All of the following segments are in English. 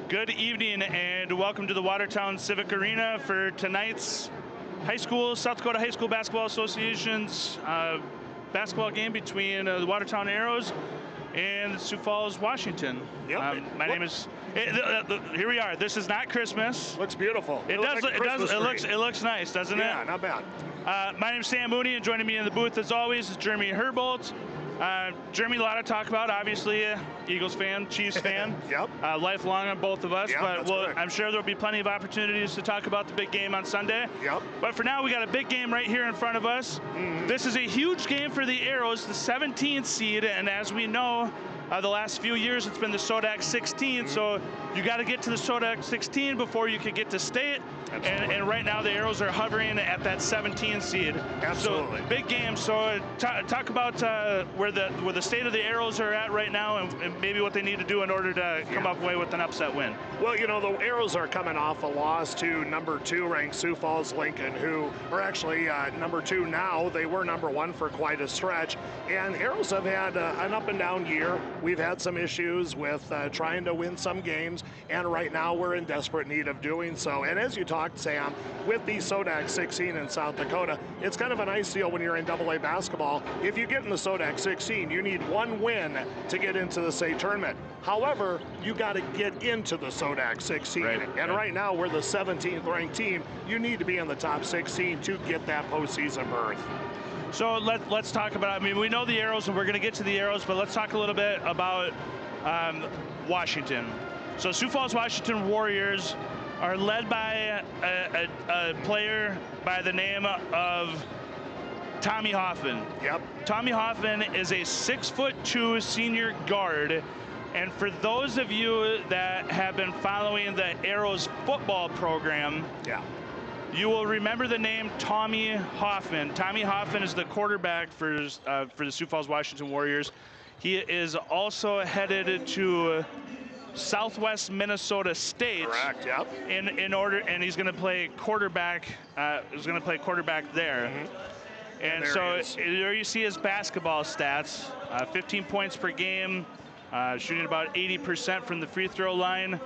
Good evening and welcome to the Watertown Civic Arena for tonight's South Dakota High School Basketball Association's basketball game between the Watertown Arrows and Sioux Falls, Washington. Yep. My name is. Here we are. This is not Christmas. Looks beautiful. It looks nice, doesn't it? Yeah, not bad. My name is Sam Mooney, and joining me in the booth as always is Jeremy Herbold. Jeremy, a lot to talk about. Obviously, Eagles fan, Chiefs fan. Yep. Lifelong on both of us. Yep, but I'm sure there'll be plenty of opportunities to talk about the big game on Sunday. Yep. But for now, we got a big game right here in front of us. This is a huge game for the Arrows, the 17th seed, and as we know, the last few years it's been the SODAC 16, so you got to get to the SODAC 16 before you can get to state. And right now the Arrows are hovering at that 17 seed. Absolutely. So big game. So talk about where the state of the Arrows are at right now, and maybe what they need to do in order to come up away with an upset win. Well, you know, the Arrows are coming off a loss to number 2 ranked Sioux Falls Lincoln, who are actually number 2 now. They were number 1 for quite a stretch. And Arrows have had an up and down year. We've had some issues with trying to win some games, and right now we're in desperate need of doing so. And as you talked, Sam, with the SODAC 16 in South Dakota, it's kind of a nice deal when you're in AA basketball. If you get in the SODAC 16, you need 1 win to get into the state tournament. However, you got to get into the SODAC 16. And right now, we're the 17th ranked team. You need to be in the top 16 to get that postseason berth. So let's talk about, I mean, we know the Arrows, and we're going to get to the Arrows, but let's talk a little bit about Washington. So Sioux Falls Washington Warriors are led by a player by the name of Tommy Hoffman. Yep. Tommy Hoffman is a 6'2" senior guard. And for those of you that have been following the Arrows football program, you will remember the name Tommy Hoffman. Tommy Hoffman is the quarterback for the Sioux Falls Washington Warriors. He is also headed to Southwest Minnesota State. Correct. Yep. And he's going to play quarterback. He's going to play quarterback there. And so there you see his basketball stats: 15 points per game, shooting about 80% from the free throw line.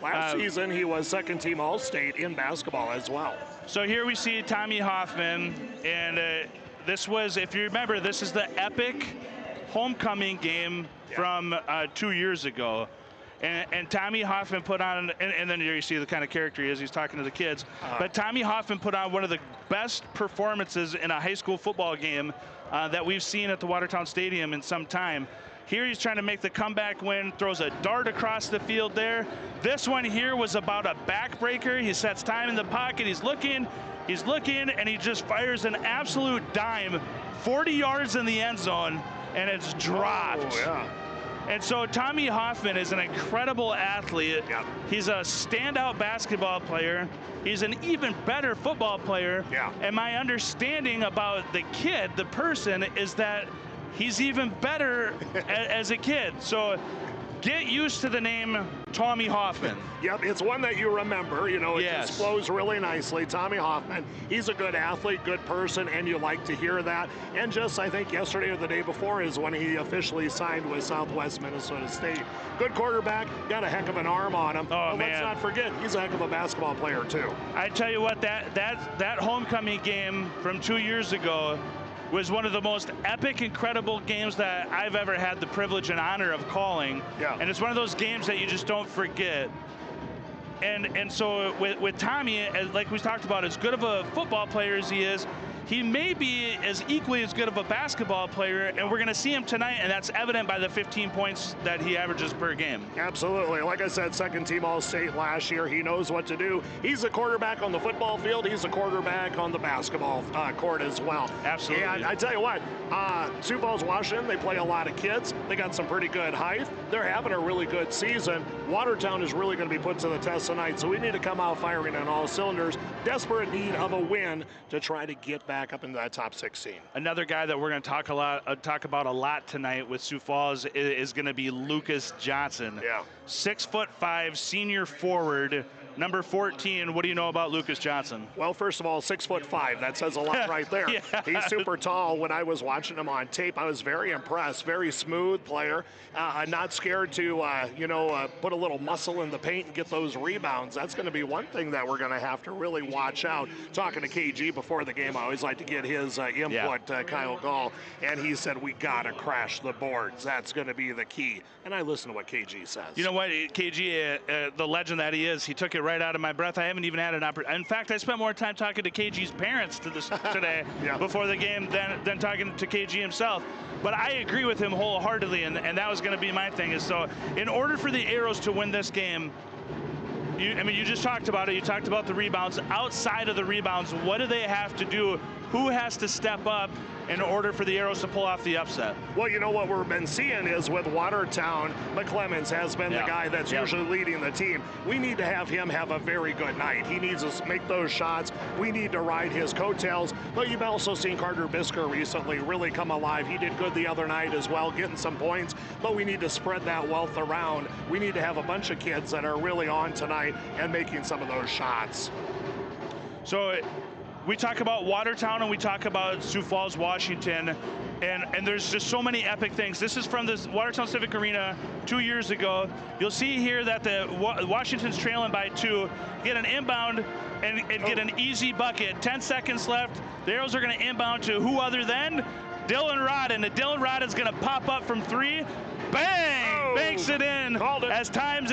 Last season, he was second-team All-State in basketball as well. So here we see Tommy Hoffman, and this was, if you remember, this is the epic homecoming game from 2 years ago. And Tommy Hoffman put on, and then here you see the kind of character he is. He's talking to the kids. But Tommy Hoffman put on one of the best performances in a high school football game that we've seen at the Watertown Stadium in some time. Here he's trying to make the comeback win, throws a dart across the field there. This one here was about a backbreaker. He sets time in the pocket. He's looking, and he just fires an absolute dime, 40 yards in the end zone, and it's dropped. Oh, yeah. And so Tommy Hoffman is an incredible athlete. Yeah. He's a standout basketball player. He's an even better football player. Yeah. And my understanding about the kid, the person, is that he's even better as a kid. So get used to the name Tommy Hoffman. Yep, it's one that you remember. You know, it just flows really nicely. Tommy Hoffman, he's a good athlete, good person, and you like to hear that. And just, I think, yesterday or the day before is when he officially signed with Southwest Minnesota State. Good quarterback, got a heck of an arm on him. Oh, man. Let's not forget, he's a heck of a basketball player, too. I tell you what, that homecoming game from 2 years ago was one of the most epic, incredible games that I've ever had the privilege and honor of calling. Yeah. And it's one of those games that you just don't forget. And so with Tommy, like we talked about, as good of a football player as he is, he may be as equally as good of a basketball player, and we're going to see him tonight, and that's evident by the 15 points that he averages per game. Absolutely. Like I said, second team All-State last year. He knows what to do. He's a quarterback on the football field. He's a quarterback on the basketball court as well. Absolutely. And I tell you what, Sioux Falls, Washington, they play a lot of kids. They got some pretty good height. They're having a really good season. Watertown is really going to be put to the test tonight, so we need to come out firing on all cylinders. Desperate need of a win to try to get back up into that top 16. Another guy that we're going to talk about a lot tonight with Sioux Falls is going to be Lucas Johnson. Yeah. 6'5", senior forward, number 14. What do you know about Lucas Johnson? Well, first of all, 6'5". That says a lot right there. Yeah. He's super tall. When I was watching him on tape, I was very impressed. Very smooth player. Not scared to, put a little muscle in the paint and get those rebounds. That's going to be one thing that we're going to have to really watch out. Talking to KG before the game, I always like to get his input, Kyle Gall, and he said, we got to crash the boards. That's going to be the key. And I listen to what KG says. You know what, KG, the legend that he is, he took it right out of my breath. I haven't even had an opportunity. In fact, I spent more time talking to KG's parents today before the game than talking to KG himself. But I agree with him wholeheartedly, and that was going to be my thing. Is so, in order for the Arrows to win this game, you just talked about it. You talked about the rebounds. Outside of the rebounds, what do they have to do? Who has to step up in order for the Arrows to pull off the upset? Well, you know what we've been seeing is with Watertown, McClemens has been the guy that's usually leading the team. We need to have him have a very good night. He needs to make those shots. We need to ride his coattails. But you've also seen Carter Bisker recently really come alive. He did good the other night as well, getting some points. But we need to spread that wealth around. We need to have a bunch of kids that are really on tonight and making some of those shots. So we talk about Watertown and we talk about Sioux Falls, Washington, and there's just so many epic things. This is from the Watertown Civic Arena 2 years ago. You'll see here that the Washington's trailing by 2, get an inbound and get an easy bucket. 10 seconds left. The Arrows are going to inbound to who other than Dylan Rodden. And Dylan Rodden's going to pop up from 3. Bang! Banks it in as time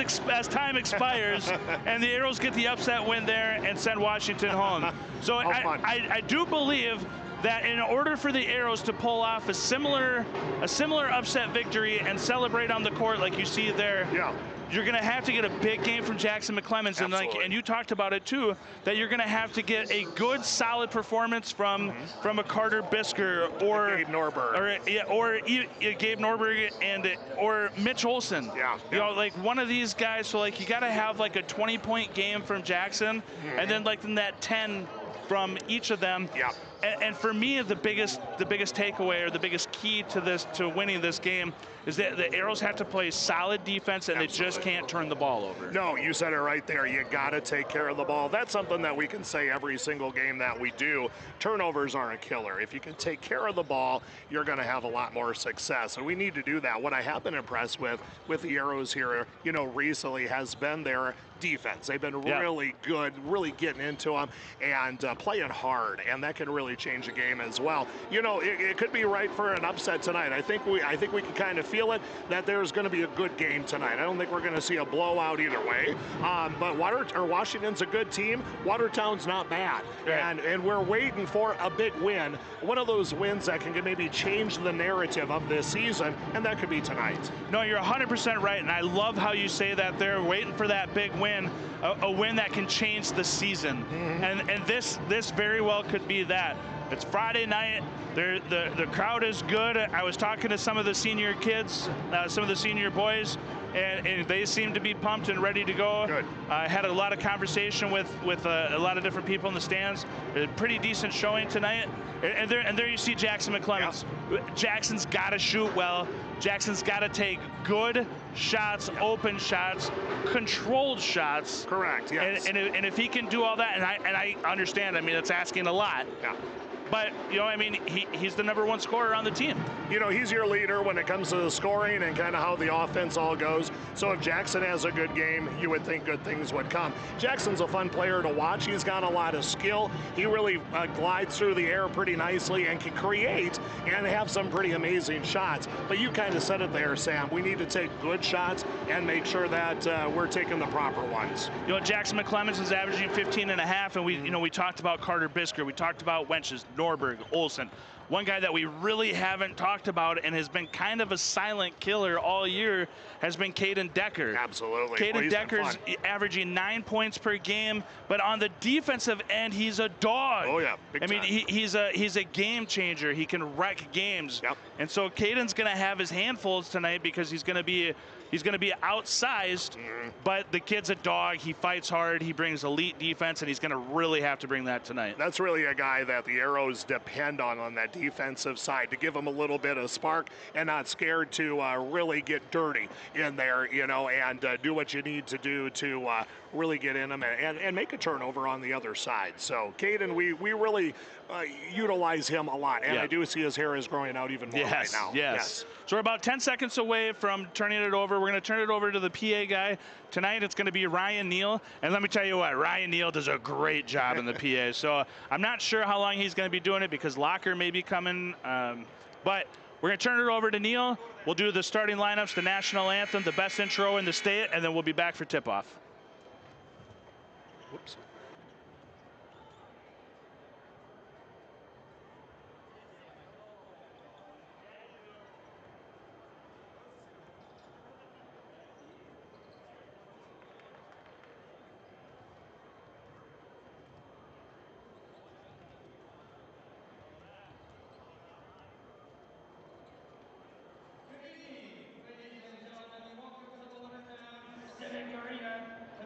expires, and the Arrows get the upset win there and send Washington home. So I do believe that in order for the Arrows to pull off a similar upset victory and celebrate on the court like you see there, you're going to have to get a big game from Jackson McClemens, and you talked about it too, that you're going to have to get a good, solid performance from a Carter Bisker or Gabe Norberg, or Gabe Norberg or Mitch Olson. You know, like one of these guys. So like you got to have like a 20-point game from Jackson, and then like in that 10 from each of them. And for me, the biggest takeaway or the biggest key to winning this game is that the Arrows have to play solid defense, and they just can't turn the ball over. No, you said it right there. You got to take care of the ball. That's something that we can say every single game that we do. Turnovers are a killer. If you can take care of the ball, you're going to have a lot more success, and we need to do that. What I have been impressed with the Arrows here, recently has been their defense. They've been really good, really getting into them and playing hard, and that can really change a game as well. It could be right for an upset tonight. I think we can kind of feel it that there's going to be a good game tonight. I don't think we're going to see a blowout either way. But Washington's a good team. Watertown's not bad, and we're waiting for a big win. One of those wins that can maybe change the narrative of this season, and that could be tonight. No, you're 100% right, and I love how you say that. They're waiting for that big win, a win that can change the season, and this very well could be that. It's Friday night. The crowd is good. I was talking to some of the senior kids, some of the senior boys, and they seem to be pumped and ready to go. Good. I had a lot of conversation with a lot of different people in the stands. A pretty decent showing tonight. And there you see Jackson McClemens. Jackson's got to shoot well. Jackson's got to take good shots, open shots, controlled shots. Correct, yes. And if he can do all that, and I understand, it's asking a lot. But, he's the #1 scorer on the team. He's your leader when it comes to the scoring and kind of how the offense all goes. So if Jackson has a good game, you would think good things would come. Jackson's a fun player to watch. He's got a lot of skill. He really glides through the air pretty nicely and can create and have some pretty amazing shots. But you kind of said it there, Sam. We need to take good shots and make sure that we're taking the proper ones. Jackson McClemens is averaging 15.5, and we talked about Carter Bisker. We talked about Wenches. Norberg, Olsen. One guy that we really haven't talked about and has been kind of a silent killer all year has been Caden Decker. Absolutely. Caden Decker's averaging 9 points per game, but on the defensive end, he's a dog. Oh yeah, big time. He's a game changer. He can wreck games. Yep. And so Caden's going to have his handfuls tonight because he's going to be outsized, but the kid's a dog. He fights hard. He brings elite defense, and he's going to really have to bring that tonight. That's really a guy that the Arrows depend on that defensive side to give him a little bit of spark and not scared to really get dirty in there, you know, and do what you need to do to really get in him and make a turnover on the other side. So Caden, we really utilize him a lot, and I do see his hair is growing out even more right now. Yes. So we're about 10 seconds away from turning it over. We're going to turn it over to the PA guy. Tonight it's going to be Ryan Neal. And let me tell you what, Ryan Neal does a great job in the PA. So I'm not sure how long he's going to be doing it because Locker may be coming. But we're going to turn it over to Neal. We'll do the starting lineups, the national anthem, the best intro in the state, and then we'll be back for tip-off. Whoops.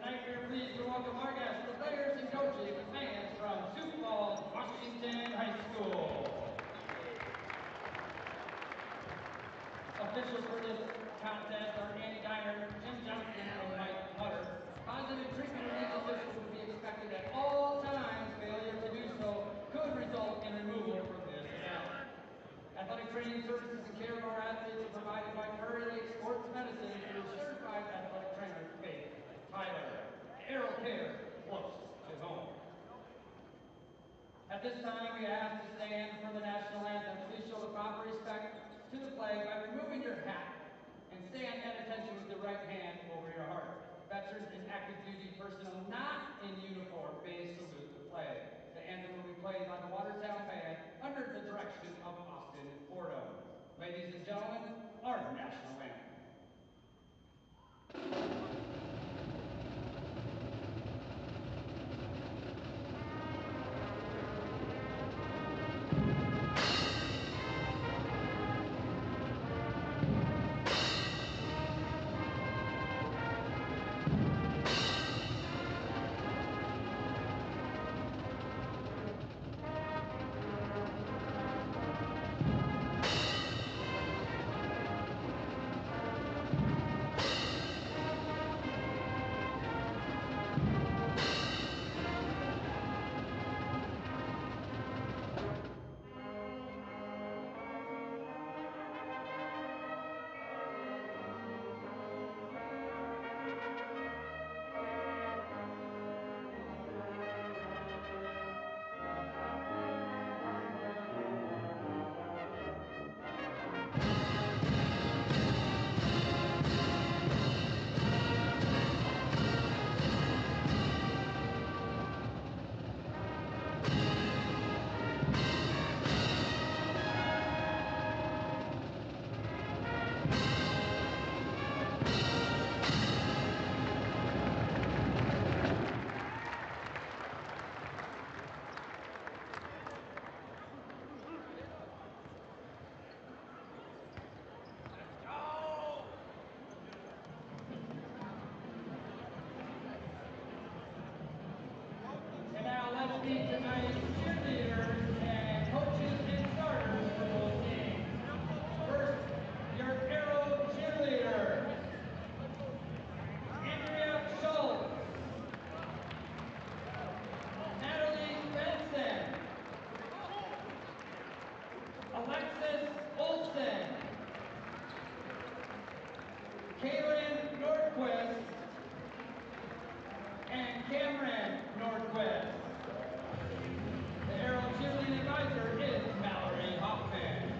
Tonight we are pleased to welcome our guests, the players and coaches and fans from Sioux Falls, Washington High School. Officials for this contest are Andy Diner, Jim Johnson, and Mike Hutter. Positive treatment of these officials would be expected at all times. Failure to do so could result in removal from this event. Athletic training services and care of our athletes are provided by Prairie Lake Sports Medicine through certified athletic trainer Faith Tyler. Arrow care close to home. At this time, we ask to stand for the national anthem. Please show the proper respect to the flag by removing your hat and stand at attention with the right hand over your heart. Veterans and active duty personnel not in uniform may salute the flag. The anthem will be played by the Watertown Band under the direction of Austin Porto. Ladies and gentlemen, our national anthem. And now let's meet tonight's cheerleaders and coaches and starters for both teams. First, your Arrow cheerleader, Andrea Schultz, Natalie Benson, Alexis Olsen, Kaylin Nordquist, and Cameron Nordquist. The Arrow cheerleading advisor is Mallory Hoffman.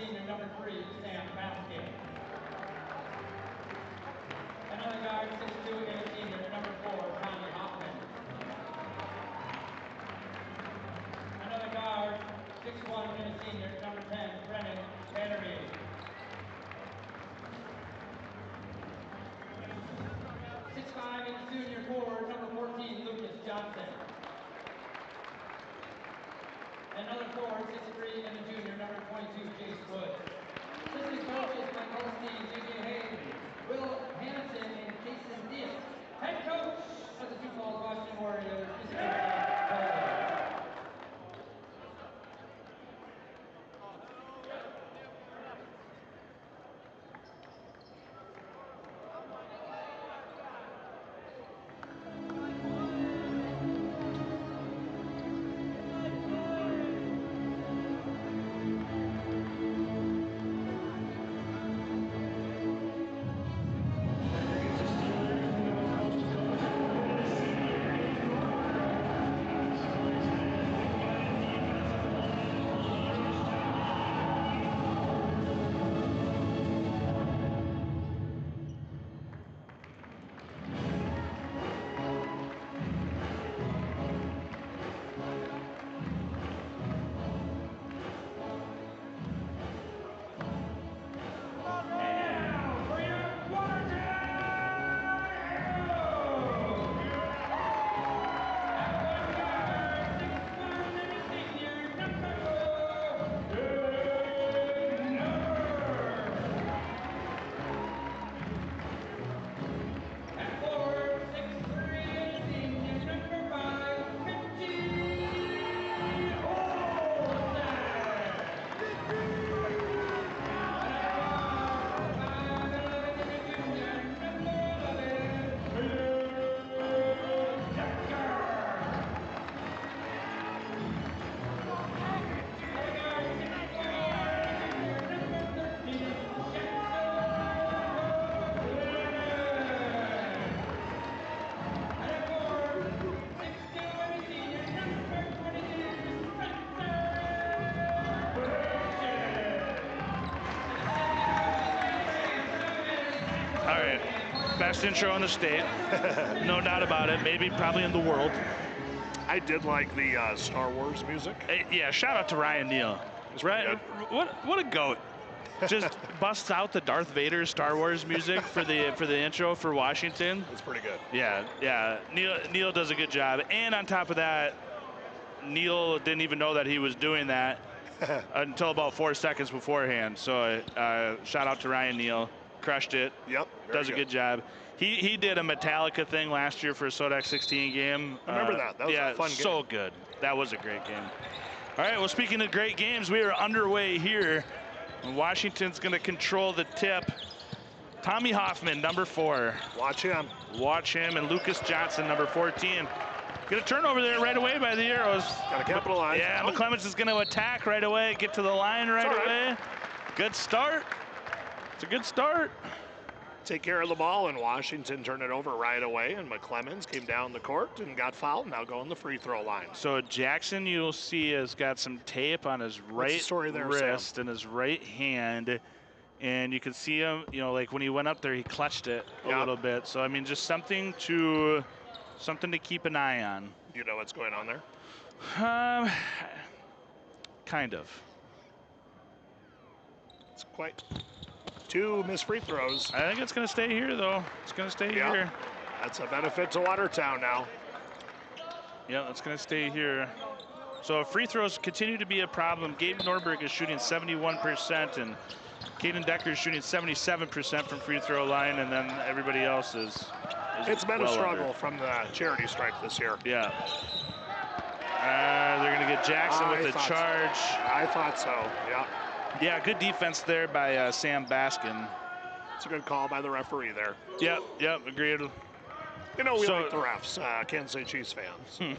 senior number 3, Sam Baskin. Another guard, 6'2", and a senior number 4, Tommy Hoffman. Another guard, 6'1", and a senior number 10, Brennan Battery. 6'5", and junior forward, number 14, Lucas Johnson. Another forward, 6'3", and a junior, number 22, Jace Woods. Assistant coaches, Mike Holstein, J.J. Hayes, Will Hansen, and Jason Diaz. Head coach of the Sioux Falls Washington Warriors, Mr. Jack Holder. Best intro in the state, no doubt about it. Maybe, probably in the world. I did like the Star Wars music. Yeah, shout out to Ryan Neal. Right? What a goat! Just busts out the Darth Vader Star Wars music for the intro for Washington. It's pretty good. Yeah. Neal does a good job, and on top of that, Neal didn't even know that he was doing that until about 4 seconds beforehand. So shout out to Ryan Neal. Crushed it. Yep. Does a good job. He did a Metallica thing last year for a Sodak 16 game. I remember that. That was a fun game. So good. That was a great game. All right, well, speaking of great games, we are underway here. Washington's going to control the tip. Tommy Hoffman, number 4. Watch him. Watch him. And Lucas Johnson, number 14. Get a turnover there right away by the Arrows. Got to capitalize. Yeah, McClemens is going to attack right away, get to the line right away. Good start. It's a good start. Take care of the ball, and Washington turned it over right away, and McClemens came down the court and got fouled, now going the free throw line. So Jackson, you'll see, has got some tape on his right wrist and his right hand, and you can see him, like when he went up there, he clutched it a little bit. So, I mean, just something to keep an eye on. You know what's going on there? Kind of. It's quite... 2 missed free throws. I think it's going to stay here, though. It's going to stay here. That's a benefit to Watertown now. Yeah, it's going to stay here. So free throws continue to be a problem. Gabe Norberg is shooting 71%, and Caden Decker is shooting 77% from free throw line, and then everybody else is it's been a struggle from the charity stripe this year. Yeah. They're going to get Jackson with the charge. I thought so, yeah. Yeah, good defense there by Sam Baskin. It's a good call by the referee there. Yep, agreed. We like the refs, Kansas City Chiefs fans.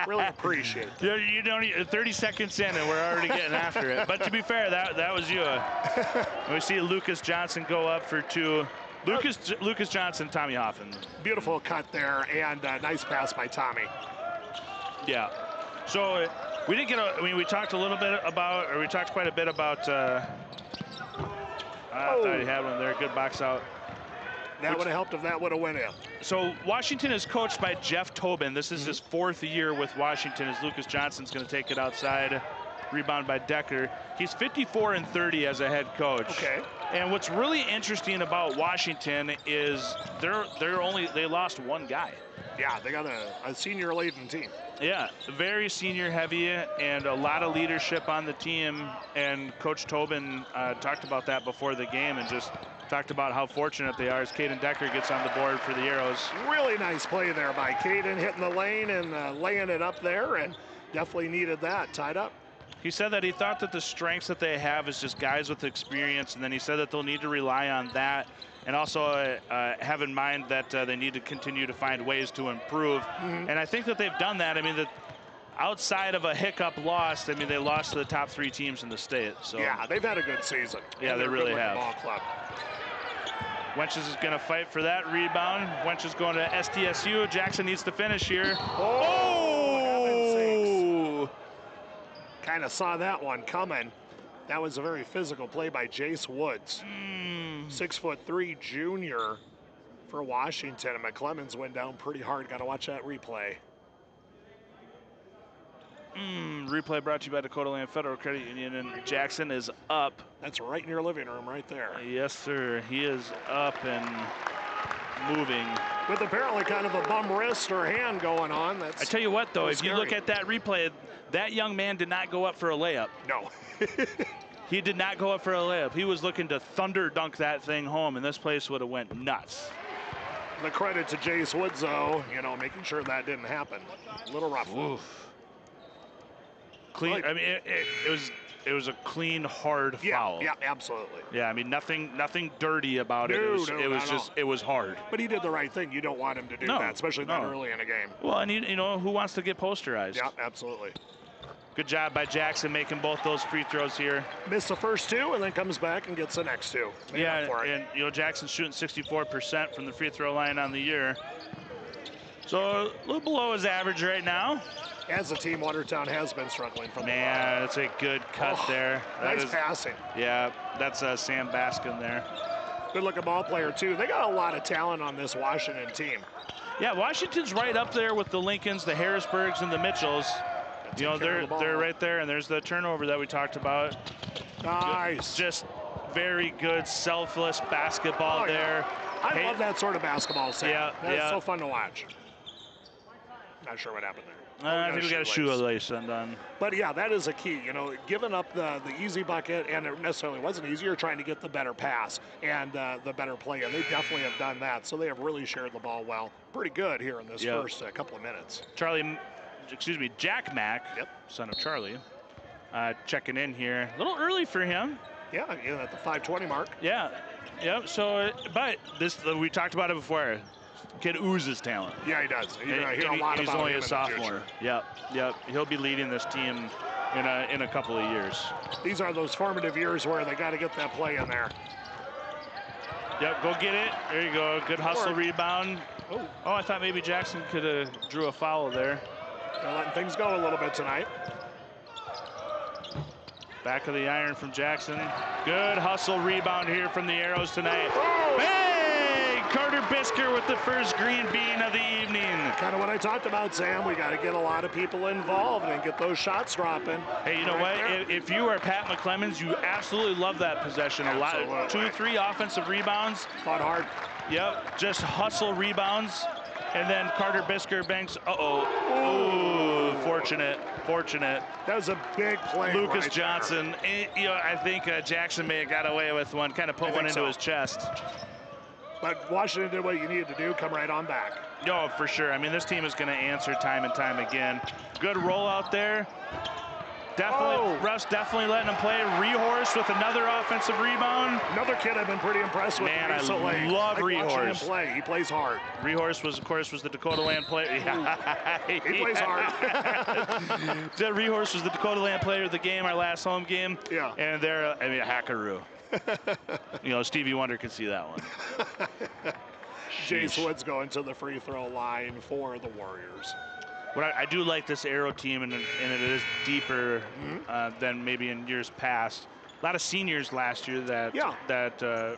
Really appreciate it. You don't 30 seconds in and we're already getting after it. But to be fair, that was you. We see Lucas Johnson go up for 2. Lucas Johnson, Tommy Hoffman. Beautiful cut there, and a nice pass by Tommy. Yeah. So We didn't get I mean, we talked a little bit about, or we talked quite a bit about, I thought he had one there. Good box out. That would have helped if that would have went in. So Washington is coached by Jeff Tobin. This is his 4th year with Washington, as Lucas Johnson's going to take it outside. Rebound by Decker. He's 54-30 as a head coach. Okay. And what's really interesting about Washington is they lost one guy. Yeah, they got a senior-laden team. Yeah, very senior heavy and a lot of leadership on the team. And Coach Tobin talked about that before the game and just talked about how fortunate they are as Caden Decker gets on the board for the Arrows. Really nice play there by Caden, hitting the lane and laying it up there, and definitely needed that, tied up. He said that he thought that the strengths that they have is just guys with experience, and then he said that they'll need to rely on that and also have in mind that they need to continue to find ways to improve. And I think that they've done that. I mean, that outside of a hiccup loss, I mean, they lost to the top 3 teams in the state. So yeah, they've had a good season. Yeah, they really have. Ball club. Wenches is going to fight for that rebound. Wenches is going to SDSU. Jackson needs to finish here. Oh! Kind of saw that one coming. That was a very physical play by Jace Woods. 6'3" junior for Washington, and McClemens went down pretty hard. Got to watch that replay. Replay brought to you by Dakota Land Federal Credit Union, and Jackson is up. That's right in your living room right there. Yes, sir. He is up and moving. With apparently kind of a bum wrist or hand going on. I tell you what, though, if you look at that replay, that young man did not go up for a layup. No. He did not go up for a layup. He was looking to thunder dunk that thing home, and this place would have went nuts. The credit to Jace Woods, though, you know, making sure that didn't happen. A little rough. Oof. Clean. I mean, it was a clean, hard foul. Yeah, absolutely. Yeah, I mean, nothing dirty about it. It was hard. But he did the right thing. You don't want him to do that, especially that early in a game. Well, and you know, who wants to get posterized? Yeah, absolutely. Good job by Jackson making both those free throws here. Missed the first 2 and then comes back and gets the next 2. And you know, Jackson's shooting 64% from the free throw line on the year. So a little below his average right now. As a team, Watertown has been struggling from the line. Man, that's a good cut there. Nice passing. Yeah, that's Sam Baskin there. Good-looking ball player, too. They got a lot of talent on this Washington team. Yeah, Washington's right up there with the Lincolns, the Harrisburgs, and the Mitchells. You know, they're right there, and there's the turnover that we talked about. Nice. Just very good, selfless basketball there. I love that sort of basketball, Sam. Yeah, That's so fun to watch. Not sure what happened there. I think we got a shoelace undone. But yeah, that is a key. You know, giving up the easy bucket, and it necessarily wasn't easy. You're trying to get the better pass and the better play, and they definitely have done that. So they have really shared the ball well. Pretty good here in this first couple of minutes. Jack Mack, son of Charlie, checking in here. A little early for him. Yeah, at the 5:20 mark. Yeah. Yep. So, but we talked about it before. Kid oozes talent. Yeah, he does. You're gonna hear a lot he's about only him a sophomore. Yep. He'll be leading this team in a couple of years. These are those formative years where they got to get that play in there. Yep, go get it. There you go. Good hustle rebound. Oh, I thought maybe Jackson could have drew a foul there. They're letting things go a little bit tonight. Back of the iron from Jackson. Good hustle rebound here from the Arrows tonight. Hey! Carter Bisker with the first green bean of the evening. Kind of what I talked about, Sam. We got to get a lot of people involved and get those shots dropping. Hey, you know what? If you are Pat McClemens, you absolutely love that possession. A lot, 2 or 3 offensive rebounds. Fought hard. Yep, just hustle rebounds. And then Carter Bisker banks. Ooh, fortunate. That was a big play. Lucas Johnson. I think Jackson may have got away with one, kind of put one into his chest. But Washington did what you needed to do, come right on back. No, for sure. I mean, this team is going to answer time and time again. Good rollout there. Russ definitely letting him play. Rehorse with another offensive rebound. Another kid I've been pretty impressed with recently. I love Rehorse. Him play. He plays hard. Rehorse was the Dakota Land player. He plays hard. Rehorse was the Dakota Land player of the game, our last home game. Yeah. And they're, a hackaroo. Stevie Wonder could see that one. Jace Woods going to the free throw line for the Warriors. What I do like this Arrow team, and it is deeper than maybe in years past. A lot of seniors last year that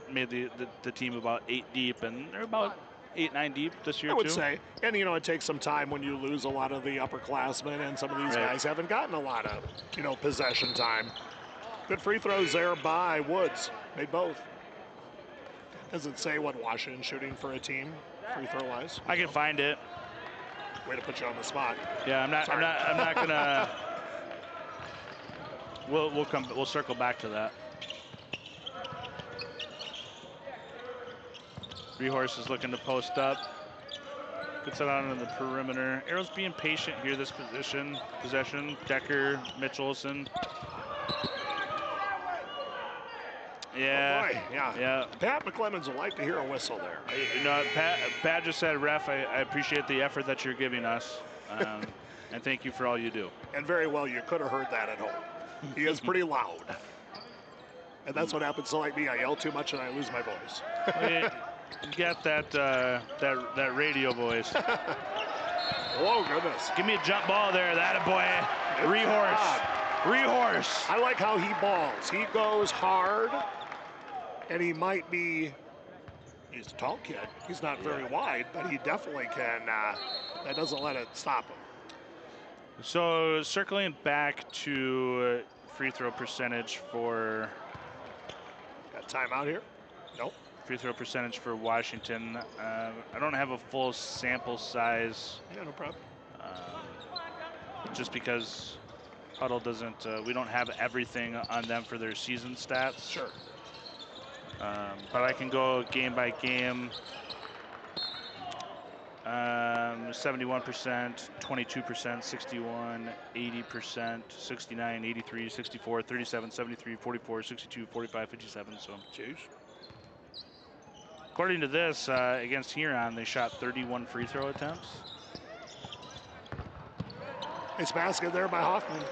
made the team about 8 deep, and they're about 8, 9 deep this year I would too. say. And, it takes some time when you lose a lot of the upperclassmen, and some of these guys haven't gotten a lot of, possession time. Good free throws there by Woods. Made both. Doesn't say what Washington's shooting for a team, free throw wise. I can find it. Way to put you on the spot. Yeah, I'm not gonna. We'll circle back to that. Rehorse is looking to post up. Gets it out on the perimeter. Arrow's being patient here. This possession. Decker, Mitchelson. Yeah. Oh boy, yeah. Pat McClemens would like to hear a whistle there. Pat just said, "Ref, I appreciate the effort that you're giving us, and thank you for all you do." And very well, you could have heard that at home. He is pretty loud, and that's what happens to me. I yell too much and I lose my voice. You got that radio voice. Oh goodness! Give me a jump ball there, that a boy. Rehorse. I like how he balls. He goes hard. And he might be, he's a tall kid. He's not very wide, but he definitely can, that doesn't let it stop him. So circling back to free throw percentage for. Got timeout here? Nope. Free throw percentage for Washington. I don't have a full sample size. Yeah, no problem. Just because Huddle doesn't, we don't have everything on them for their season stats. Sure. But I can go game by game. 71%, 22%, 61, 80%, 69, 83, 64, 37, 73, 44, 62, 45, 57. So, jeez. According to this, against Huron, they shot 31 free throw attempts. Nice basket there by Hoffman.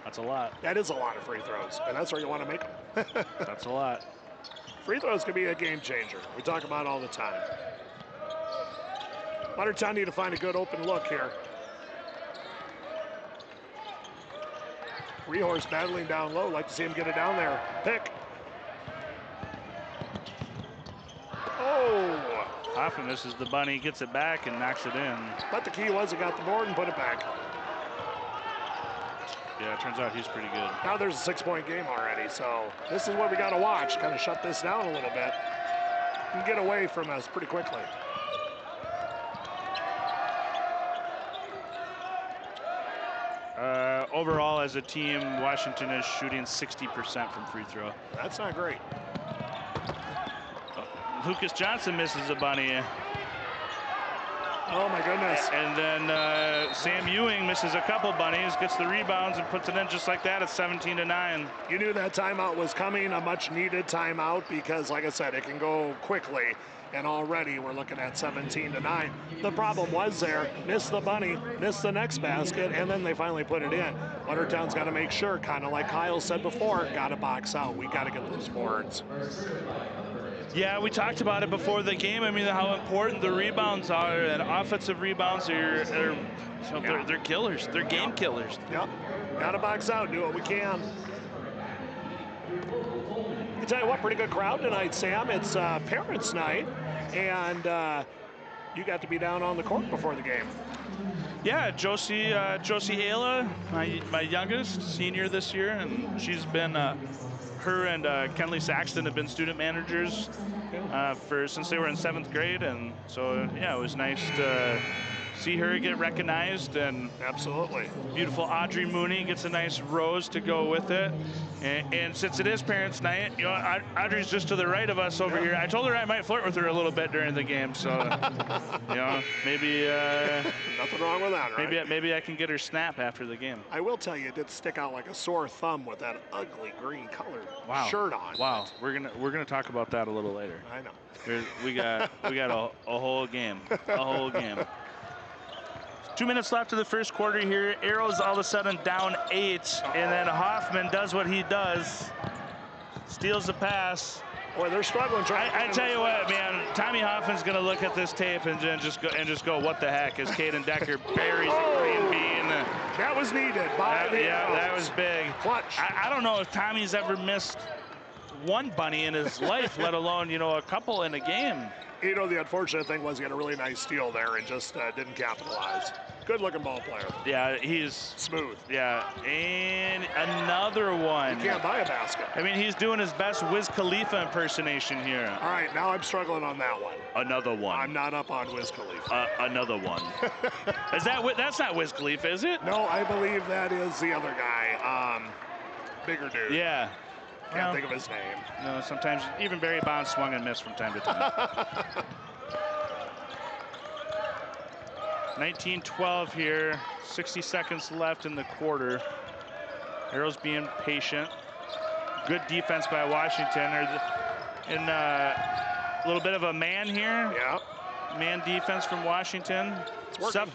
That's a lot. That is a lot of free throws, and that's where you want to make them. That's a lot. Free throws can be a game changer. We talk about it all the time. Watertown need to find a good open look here. Rehorse battling down low. Like to see him get it down there. Pick. Oh! Hoffman misses the bunny, gets it back, and knocks it in. But the key was he got the board and put it back. Yeah, it turns out he's pretty good. Now there's a 6-point game already, so this is what we got to watch. Kind of shut this down a little bit. And get away from us pretty quickly. Overall, as a team, Washington is shooting 60% from free throw. That's not great. Lucas Johnson misses a bunny. Oh my goodness. And then Sam Ewing misses a couple bunnies, gets the rebounds and puts it in just like that at 17-9. You knew that timeout was coming, a much needed timeout, because like I said, it can go quickly. And already we're looking at 17-9. The problem was there, missed the bunny, missed the next basket, and then they finally put it in. Watertown's got to make sure, kind of like Kyle said before, got to box out. We got to get those boards. Yeah, we talked about it before the game. I mean, how important the rebounds are, and offensive rebounds are they're killers. They're game killers. Yep. Got to box out. Do what we can. I tell you what, pretty good crowd tonight, Sam. It's parents' night, and you got to be down on the court before the game. Yeah, Josie Ayla, my youngest, senior this year, and she's been. Her and Kenley Saxton have been student managers since they were in 7th grade, and so yeah, it was nice to see her get recognized. And absolutely, beautiful Audrey Mooney gets a nice rose to go with it. And since it is parents' night, Audrey's just to the right of us over here. I told her I might flirt with her a little bit during the game, so maybe nothing wrong with that, right? Maybe I can get her snap after the game. I will tell you, it did stick out like a sore thumb with that ugly green colored shirt on. Wow, we're gonna talk about that a little later. I know. We got a whole game, a whole game. 2 minutes left of the first quarter here. Arrows all of a sudden down 8, and then Hoffman does what he does, steals the pass, Boy, they're struggling. I tell you what, man, Tommy Hoffman's going to look at this tape and just go, what the heck? As Caden Decker buries the green bean. That was needed by the Arrows. That was big. Clutch. I don't know if Tommy's ever missed one bunny in his life, let alone, you know, a couple in a game. You know, the unfortunate thing was he had a really nice steal there and just didn't capitalize. Good-looking ball player. Yeah, he's smooth. Yeah, and another one. You can't buy a basket. I mean, he's doing his best Wiz Khalifa impersonation here. All right, now I'm struggling on that one. Another one. I'm not up on Wiz Khalifa. Another one. That's not Wiz Khalifa, is it? No, I believe that is the other guy. Bigger dude. Yeah. Can't think of his name. No, sometimes even Barry Bonds swung and missed from time to time. 19-12 here, 60 seconds left in the quarter. Arrows being patient. Good defense by Washington. In a little bit of a man here. Yeah. Man defense from Washington.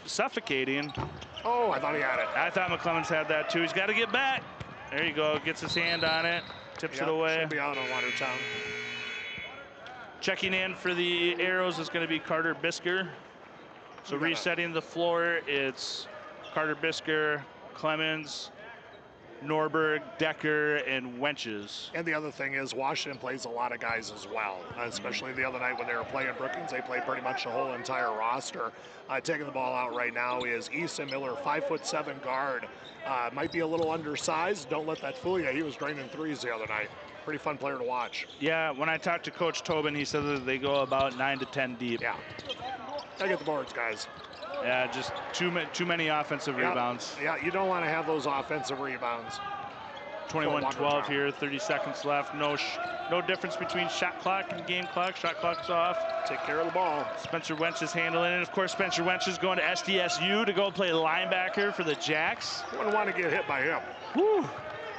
Suffocating. Oh, I thought he had it. I thought McClemens had that too. He's got to get back. There you go. Gets his hand on it. Tips it away. Should be out on Watertown. Checking in for the Arrows is going to be Carter Bisker. So resetting the floor, it's Carter Bisker, Clemens, Norberg, Decker, and Wenches. And the other thing is Washington plays a lot of guys as well, especially the other night when they were playing Brookings. They played pretty much the whole entire roster. Taking the ball out right now is Easton Miller, 5'7" guard. Might be a little undersized. Don't let that fool you. He was draining threes the other night. Pretty fun player to watch. Yeah, when I talked to Coach Tobin, he said that they go about 9 to 10 deep. Yeah. Gotta get the boards, guys. Yeah, just too many offensive rebounds. Yeah, you don't want to have those offensive rebounds. 21-12 here, 30 seconds left. No difference between shot clock and game clock. Shot clock's off. Take care of the ball. Spencer Wentz is handling it. Of course, Spencer Wentz is going to SDSU to go play linebacker for the Jacks. Wouldn't want to get hit by him. Whew.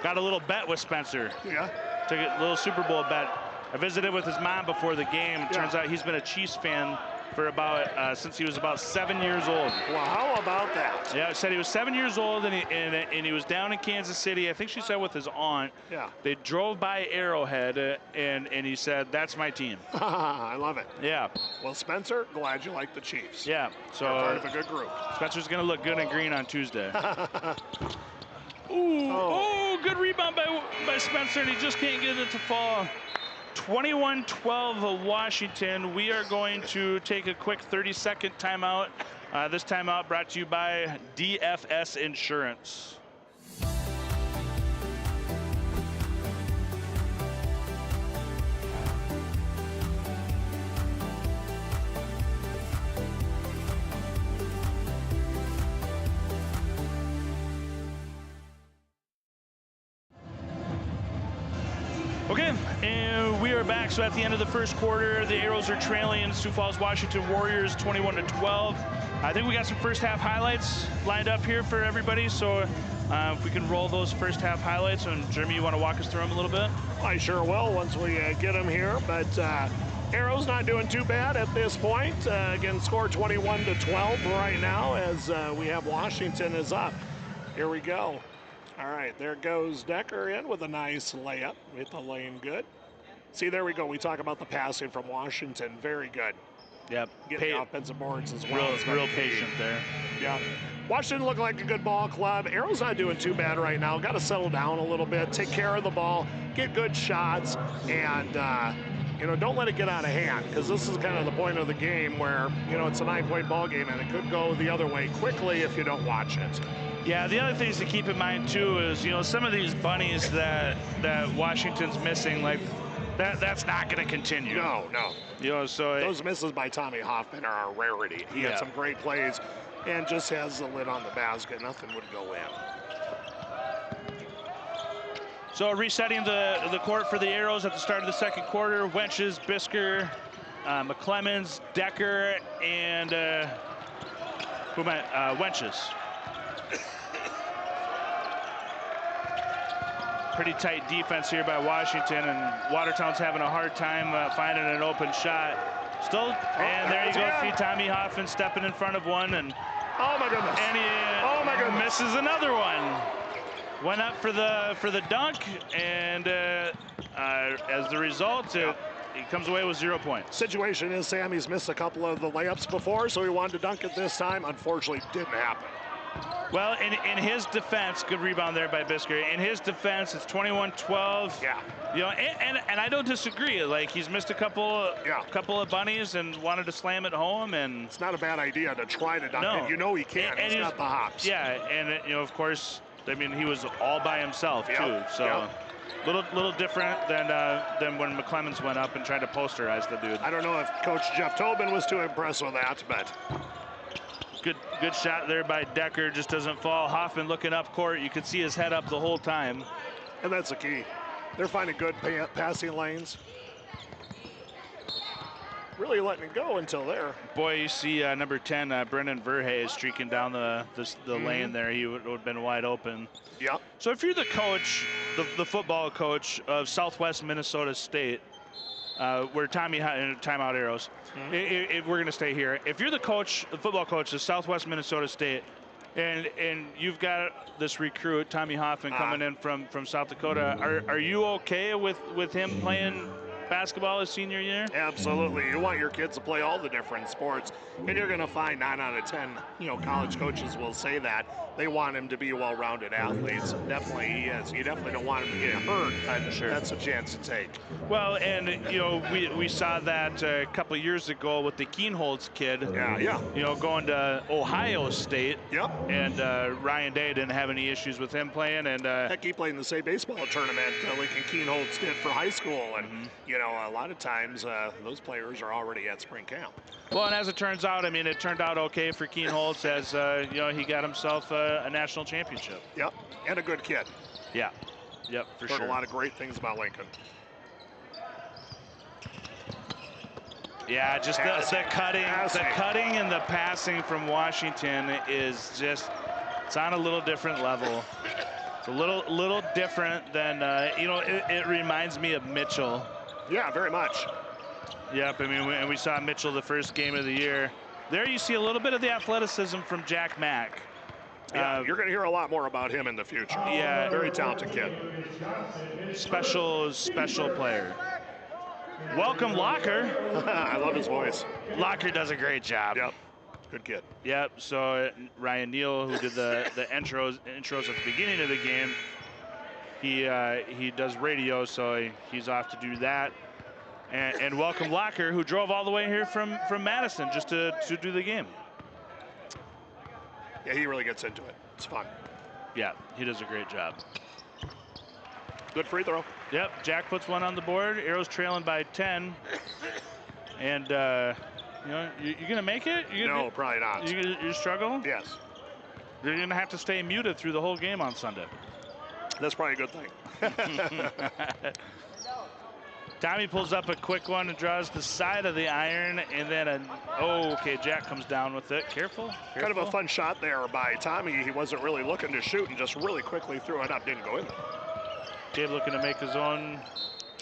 Got a little bet with Spencer. Yeah. Took a little Super Bowl bet. I visited with his mom before the game. It turns out he's been a Chiefs fan for about since he was about 7 years old. Well, how about that? Yeah, said he was 7 years old and he was down in Kansas City. I think she said with his aunt. Yeah. They drove by Arrowhead and he said, "That's my team." I love it. Yeah. Well, Spencer, glad you like the Chiefs. Yeah. So you're part of a good group. Spencer's gonna look good in green on Tuesday. Ooh, good rebound by Spencer, and he just can't get it to fall. 21-12 Washington. We are going to take a quick 30-second timeout. This timeout brought to you by DFS Insurance. Okay, and we are back. So at the end of the first quarter, the Arrows are trailing Sioux Falls Washington Warriors 21-12. I think we got some first half highlights lined up here for everybody. So if we can roll those first half highlights, and Jeremy, you want to walk us through them a little bit? I sure will once we get them here. But Arrows not doing too bad at this point. Again, score 21-12 right now as we have Washington is up. Here we go. All right, there goes Decker in with a nice layup. Hit the lane good. See, there we go. We talk about the passing from Washington. Very good. Yep. Getting the offensive boards as well. Real patient there. Yeah. Washington looked like a good ball club. Arrow's not doing too bad right now. Got to settle down a little bit, take care of the ball, get good shots, and don't let it get out of hand, because this is kind of the point of the game where, it's a 9-point ball game and it could go the other way quickly if you don't watch it. Yeah, the other things to keep in mind too is, some of these bunnies that Washington's missing, like that's not going to continue. No. So those misses by Tommy Hoffman are a rarity. He had some great plays and just has the lid on the basket. Nothing would go in. So resetting the court for the Arrows at the start of the second quarter. Wenches, Bisker, McClemens, Decker, and Wenches. Pretty tight defense here by Washington, and Watertown's having a hard time finding an open shot. And there you go, see Tommy Hoffman stepping in front of one, and oh my goodness, and he misses another one. Went up for the dunk, and as the result, he comes away with 0 points. Situation is Sammy's missed a couple of the layups before, so he wanted to dunk it this time. Unfortunately, didn't happen. Well, in his defense, good rebound there by Bisker. In his defense, it's 21-12. Yeah. You know, and I don't disagree. Like, he's missed a couple of bunnies and wanted to slam it home, and It's not a bad idea to try to dunk no. it. You know he can. And he's got the hops. Yeah, and you know, of course, I mean, he was all by himself too. So little different than when McClemens went up and tried to posterize the dude. I don't know if Coach Jeff Tobin was too impressed with that, but Good shot there by Decker, just doesn't fall. Hoffman looking up court, you could see his head up the whole time. and that's the key. They're finding good passing lanes. Really letting it go until there. Boy, you see number 10, Brendan Verhey streaking down the lane there. He would have been wide open. Yeah. So if you're the coach, the football coach of Southwest Minnesota State, where Tommy timeout arrows, if we're going to stay here. If you're the coach, the football coach of Southwest Minnesota State, and you've got this recruit, Tommy Hoffman, coming in from South Dakota, are you okay with him playing basketball his senior year? Absolutely. You want your kids to play all the different sports, and you're going to find 9 out of 10, college coaches will say that. They want him to be well-rounded athletes. Definitely he is. You definitely don't want him to get hurt. Sure. That's a chance to take. Well, and, we saw that a couple of years ago with the Keenholz kid. Yeah. Going to Ohio State. Yep. And Ryan Day didn't have any issues with him playing. And heck, he played in the same baseball tournament Lincoln Keenholz did for high school. And, a lot of times those players are already at spring camp. Well, and as it turns out, it turned out okay for Keenholz as, he got himself a national championship. Yep, and a good kid. Yeah, yep, for sure. Heard a lot of great things about Lincoln. Yeah, just the cutting and the passing from Washington is just, it's on a little different level. It's a little different than, it reminds me of Mitchell. Yeah, very much. Yep, and we saw Mitchell the first game of the year. There you see a little bit of the athleticism from Jack Mack. Yeah, you're going to hear a lot more about him in the future. Yeah. Very talented kid. Special player. Welcome, Locker. I love his voice. Locker does a great job. Yep, good kid. Yep, so Ryan Neal, who did the intros at the beginning of the game, he does radio, so he's off to do that. And welcome Locker, who drove all the way here from Madison just to do the game. Yeah, he really gets into it. It's fun. Yeah, he does a great job. Good free throw. Yep, Jack puts one on the board. Arrows trailing by 10. And, you're going to make it? No, probably not. You struggle? Yes. You're going to have to stay muted through the whole game on Sunday. That's probably a good thing. Tommy pulls up a quick one and draws the side of the iron, and then okay, Jack comes down with it. Careful. Kind of a fun shot there by Tommy. He wasn't really looking to shoot and just really quickly threw it up, didn't go in there. Gabe looking to make his own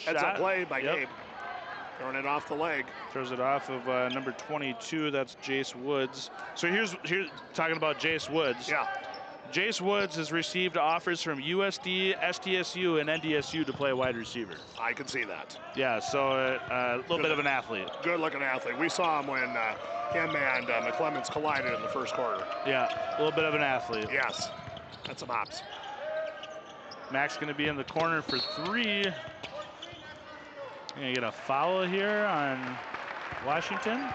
That's shot. a play by Gabe. Throwing it off the leg. Throws it off of number 22, that's Jace Woods. So here's talking about Jace Woods. Yeah. Jace Woods has received offers from USD, STSU, and NDSU to play wide receiver. I can see that. Yeah, so a little bit of an athlete. Good-looking athlete. We saw him when him and McClemens collided in the first quarter. Yeah, a little bit of an athlete. Yes, that's some hops. Mac's going to be in the corner for 3. Going to get a foul here on Washington.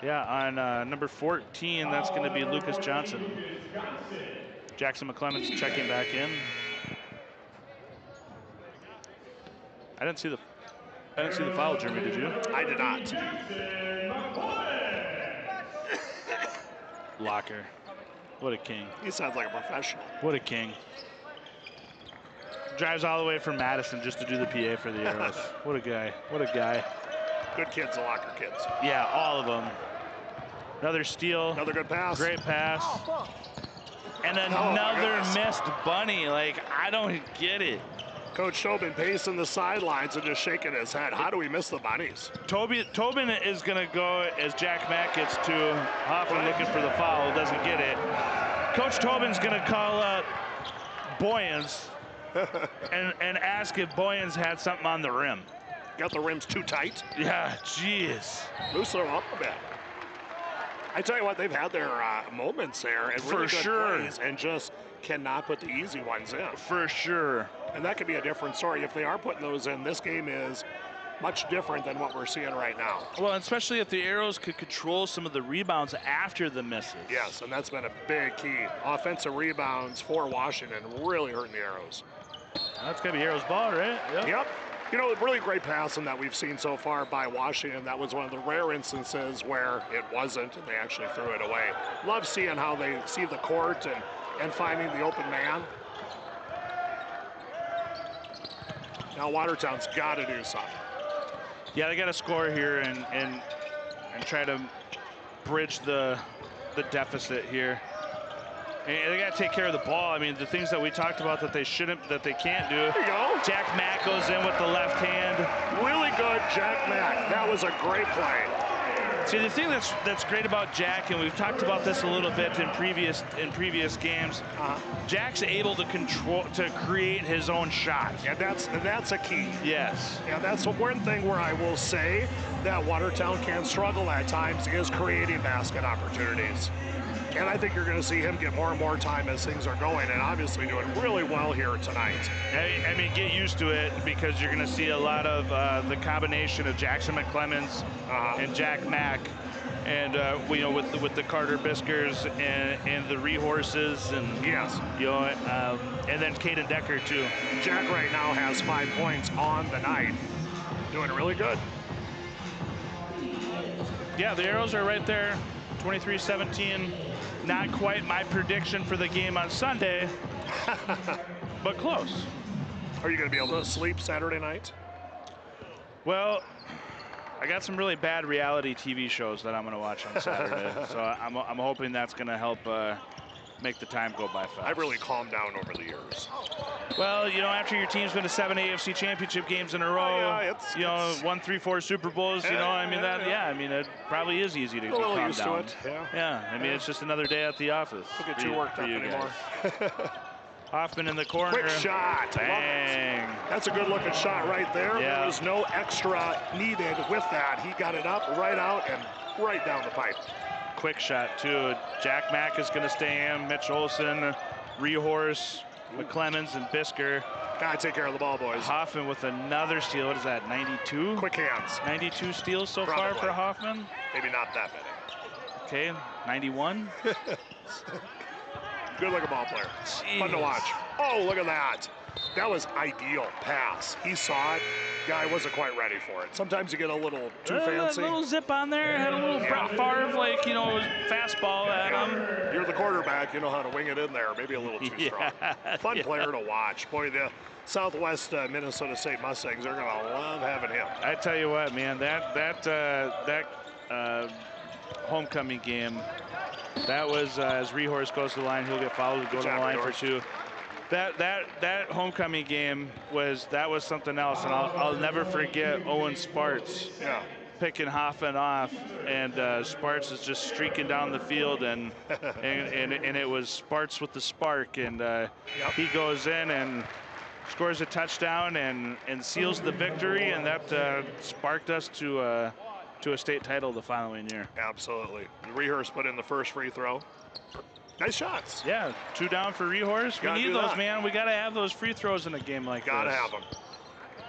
Yeah, on number 14, that's going to be Lucas Johnson. Jackson McClemens checking back in. I didn't see the foul, Jeremy, did you? I did not. Locker. What a king. He sounds like a professional. What a king. Drives all the way from Madison just to do the PA for the Arrows. What a guy. What a guy. Good kids, the Locker kids. Yeah, all of them. Another steal. Another good pass. Great pass. And another missed bunny. Like, I don't get it. Coach Tobin pacing the sidelines and just shaking his head. How do we miss the bunnies? Tobin is going to go as Jack Mack gets to Hoffman looking for the foul. Doesn't get it. Coach Tobin's going to call up Boyens and ask if Boyens had something on the rim. Got the rims too tight. Yeah, jeez. Loosen them up a bit. I tell you what, they've had their moments there and really For good sure. plays, and just cannot put the easy ones in. For sure. And that could be a different story if they are putting those in. This game is much different than what we're seeing right now. Well, especially if the Arrows could control some of the rebounds after the misses. Yes, and that's been a big key. Offensive rebounds for Washington really hurting the Arrows. That's going to be Arrows ball, right? Yep. You know, really great passing that we've seen so far by Washington. That was one of the rare instances where it wasn't, and they actually threw it away. Love seeing how they see the court and finding the open man. Now Watertown's got to do something. Yeah, they got to score here and try to bridge the deficit here. And they got to take care of the ball. I mean, the things that we talked about that they can't do. There you go. Jack Mack goes in with the left hand. Really good, Jack Mack. That was a great play. See, the thing that's great about Jack, and we've talked about this a little bit in previous games, Jack's able to create his own shot. And that's a key. Yes. Yeah, that's the one thing where I will say that Watertown can struggle at times is creating basket opportunities. And I think you're going to see him get more and more time as things are going, and obviously doing really well here tonight. I mean, get used to it, because you're going to see a lot of the combination of Jackson McClemens and Jack Mack, and you know, with the Carter Biskers and the Rehorses, and yes, you know, and then Caden Decker too. Jack right now has 5 points on the night, doing really good. Yeah, the Arrows are right there, 23-17. Not quite my prediction for the game on Sunday, but close. Are you going to be able to sleep Saturday night? Well, I got some really bad reality TV shows that I'm going to watch on Saturday, so I'm hoping that's going to help make the time go by fast. I've really calmed down over the years. Well, you know, after your team's been to 7 AFC Championship games in a row, you know, 1, 3, 4 Super Bowls, you know, I mean, I mean, it probably is easy to calm used down. to it. Yeah, I mean, it's just another day at the office. Don't get too worked up anymore. Hoffman in the corner. Quick shot. Bang. That's a good looking shot right there. Yeah. There was no extra needed with that. He got it up, right out, and right down the pipe. Quick shot, too. Jack Mack is going to stay in. Mitch Olson, Rehorse, McClemens, and Bisker. Gotta take care of the ball, boys. Hoffman with another steal. What is that, 92? Quick hands. 92 steals so Probably. far for Hoffman. Maybe not that many. Okay, 91. Good looking ball player. Jeez. Fun to watch. Oh, look at that. That was ideal pass. He saw it. Guy wasn't quite ready for it. Sometimes you get a little too fancy. A little zip on there. Had a little Favre, like, you know, fastball at him. You're the quarterback. You know how to wing it in there. Maybe a little too strong. Fun player to watch. Boy, the Southwest Minnesota State Mustangs are going to love having him. I tell you what, man, that homecoming game, that was as Rehorse goes to the line, he'll get fouled to go to the line for 2. That homecoming game was something else, and I'll never forget Owen Sparks picking Hoffman off, and Sparks is just streaking down the field, and it was Sparks with the spark, and he goes in and scores a touchdown and seals the victory, and that sparked us to a state title the following year. Absolutely. Rehorse put in the first free throw. Nice shots. Yeah, 2 down for Rehorse. We need those, man. We got to have those free throws in a game like this. Gotta have them.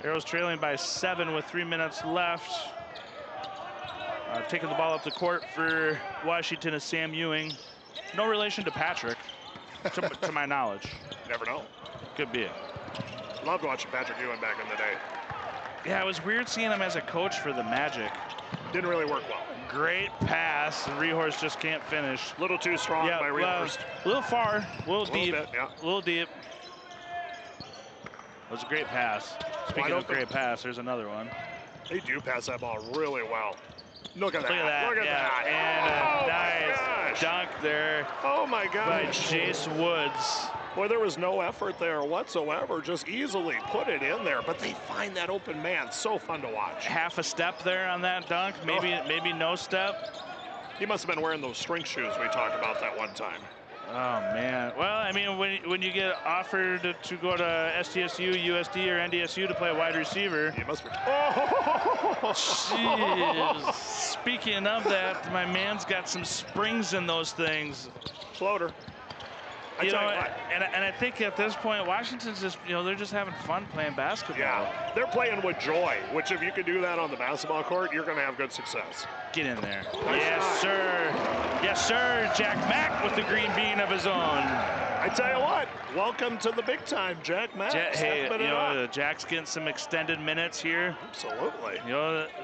Arrows trailing by 7 with 3 minutes left. Taking the ball up the court for Washington is Sam Ewing. No relation to Patrick, to my knowledge. Never know. Could be. Loved watching Patrick Ewing back in the day. Yeah, it was weird seeing him as a coach for the Magic. Didn't really work well. Great pass, and Rehorse just can't finish. A little too strong by Rehorse. A little far, a little deep. Bit, yeah. A little deep. It was a great pass. Speaking of great pass, there's another one. They do pass that ball really well. Look at that. Look at that. Look at that. And a nice dunk there. Oh my gosh. By Jace Woods. Boy, there was no effort there whatsoever. Just easily put it in there. But they find that open man. So fun to watch. Half a step there on that dunk. Maybe no step. He must have been wearing those string shoes we talked about that one time. Oh, man. Well, I mean, when you get offered to go to SDSU, USD, or NDSU to play wide receiver. You must be. Oh! Jeez. Speaking of that, my man's got some springs in those things. Floater. You know, and I think at this point, Washington's just, they're just having fun playing basketball. Yeah, they're playing with joy, which if you can do that on the basketball court, you're going to have good success. Get in there. Yes, sir. Yes, sir. Jack Mack with the green bean of his own. I tell you what, welcome to the big time, Jack Mack. Hey, Jack's getting some extended minutes here. Absolutely.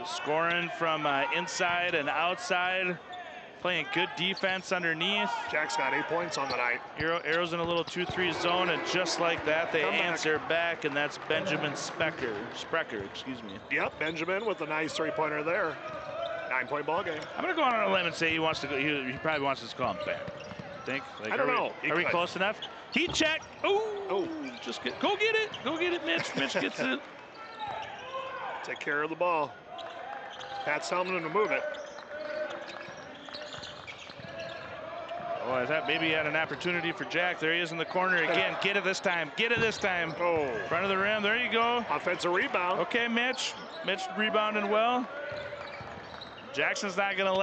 Scoring from inside and outside. Playing good defense underneath. Jack's got 8 points on the night. Arrows in a little 2-3 zone, and just like that, they answer back, and that's Benjamin Sprecher, excuse me. Yep, Benjamin with a nice three-pointer there. 9-point ball game. I'm going to go on a limb and say he wants to go. He probably wants us to call him back. Think? I don't know. Are we close enough? Heat check. Oh, go get it. Go get it, Mitch. Mitch gets it. Take care of the ball. Pat's telling him to move it. Oh, I thought maybe he had an opportunity for Jack. There he is in the corner again. Get it this time. Get it this time. Oh. Front of the rim. There you go. Offensive rebound. Okay, Mitch. Mitch rebounding well. Jackson's not going to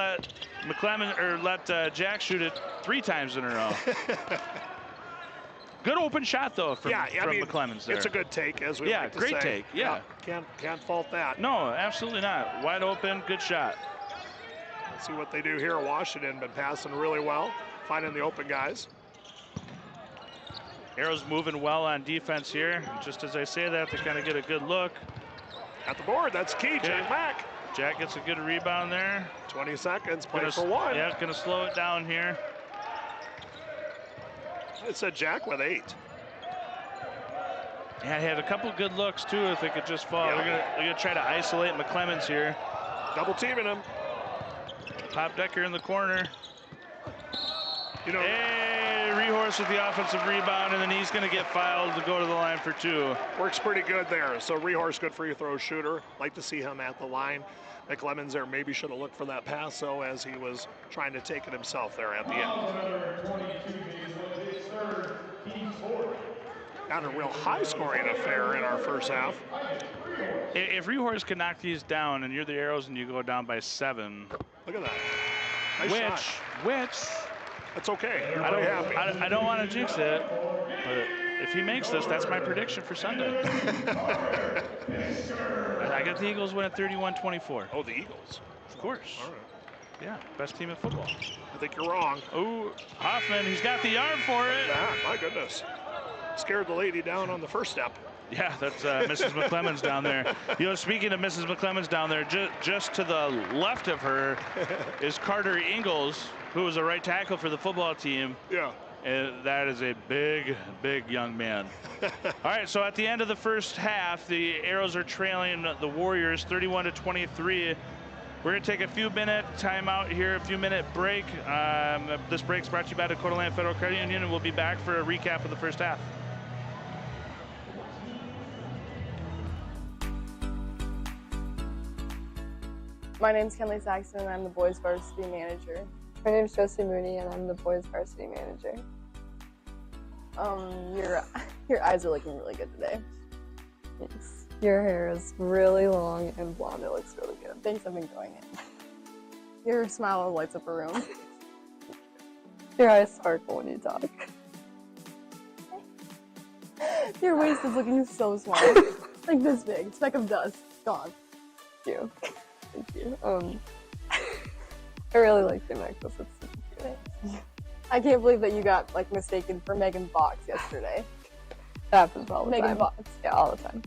let Jack shoot it 3 times in a row. Good open shot though from McClemens there. It's a good take, as we like to say. Yeah, great take. Yeah. Can't fault that. No, absolutely not. Wide open, good shot. Let's see what they do here. Washington been passing really well, finding the open guys. Arrows moving well on defense here. Just as I say that, they kind of get a good look. At the board, that's key. Okay. Jack Mack. Jack gets a good rebound there. 20 seconds, play for one. Yeah, gonna slow it down here. It's a Jack with 8. Yeah, he had a couple good looks too. If it could just fall, they're gonna try to isolate McClemens here. Double teaming him. Top Decker in the corner. Hey, Rehorse with the offensive rebound, and then he's going to get fouled to go to the line for 2. Works pretty good there. So Rehorse, good free throw shooter. Like to see him at the line. McClemens there maybe should have looked for that pass, so as he was trying to take it himself there at the end. Not a real high-scoring affair in our first half. If Rehorse can knock these down, and you're the Arrows, and you go down by 7. Look at that. Nice shot. Which. That's okay. I don't want to jinx it, but if he makes this, that's my prediction for Sunday. I got the Eagles win at 31-24. Oh, the Eagles. Of course. All right. Yeah, best team in football. I think you're wrong. Oh, Hoffman, he's got the arm for it. My goodness. Scared the lady down on the first step. Yeah, that's Mrs. McClemens down there. Speaking of Mrs. McClemens down there, just to the left of her is Carter Ingalls, who is a right tackle for the football team. Yeah. And that is a big, big young man. All right, so at the end of the first half, the Arrows are trailing the Warriors 31-23. We're going to take a few-minute timeout here, a few-minute break. This break's brought to you by Dakota Land Federal Credit Union, and we'll be back for a recap of the first half. My name's Kenley Saxon, and I'm the boys varsity manager. My name's Josie Mooney, and I'm the boys varsity manager. Your eyes are looking really good today. Thanks. Your hair is really long and blonde. It looks really good. Thanks, I've been growing it. Your smile lights up a room. Your eyes sparkle when you talk. Your waist is looking so small. Like this big. Speck of dust. Gone. Thank you. Thank you. I really like your necklace. It's super cute. I can't believe that you got mistaken for Megan Fox yesterday. That happens all the time. Megan Fox. Yeah, all the time.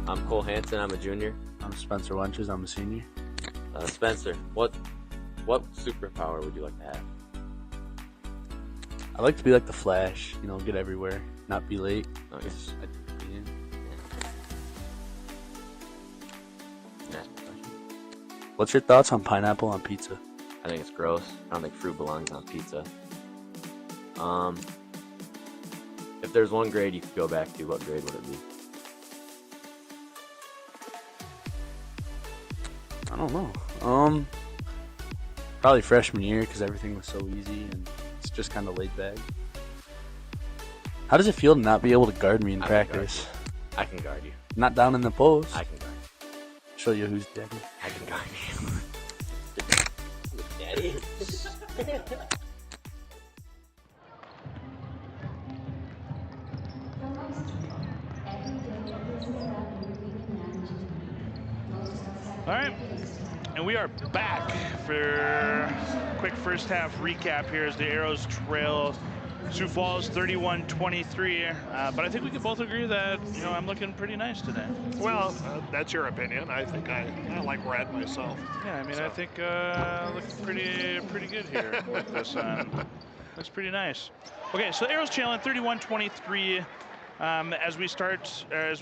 I'm Cole Hansen, I'm a junior. I'm Spencer Wenches, I'm a senior. Spencer, what superpower would you like to I like to be like the Flash, you know, get everywhere, not be late. Oh, yes. Yeah. Next question. What's your thoughts on pineapple on pizza? I think it's gross. I don't think fruit belongs on pizza. If there's one grade you could go back to, what grade would it be? I don't know. Probably freshman year because everything was so easy and it's just kind of laid back. How does it feel to not be able to guard me in practice? I can guard you. Not down in the post. I can guard you. Show you who's daddy. I can guard you. Daddy. All right, and we are back for a quick first half recap here as the Arrows trail Sioux Falls 31-23. But I think we can both agree that, you know, I'm looking pretty nice today. Well, that's your opinion. I think I like red myself. Yeah, I mean, So. I think looking pretty good here with this on. Looks pretty nice. Okay, so the Arrows trailing 31-23 as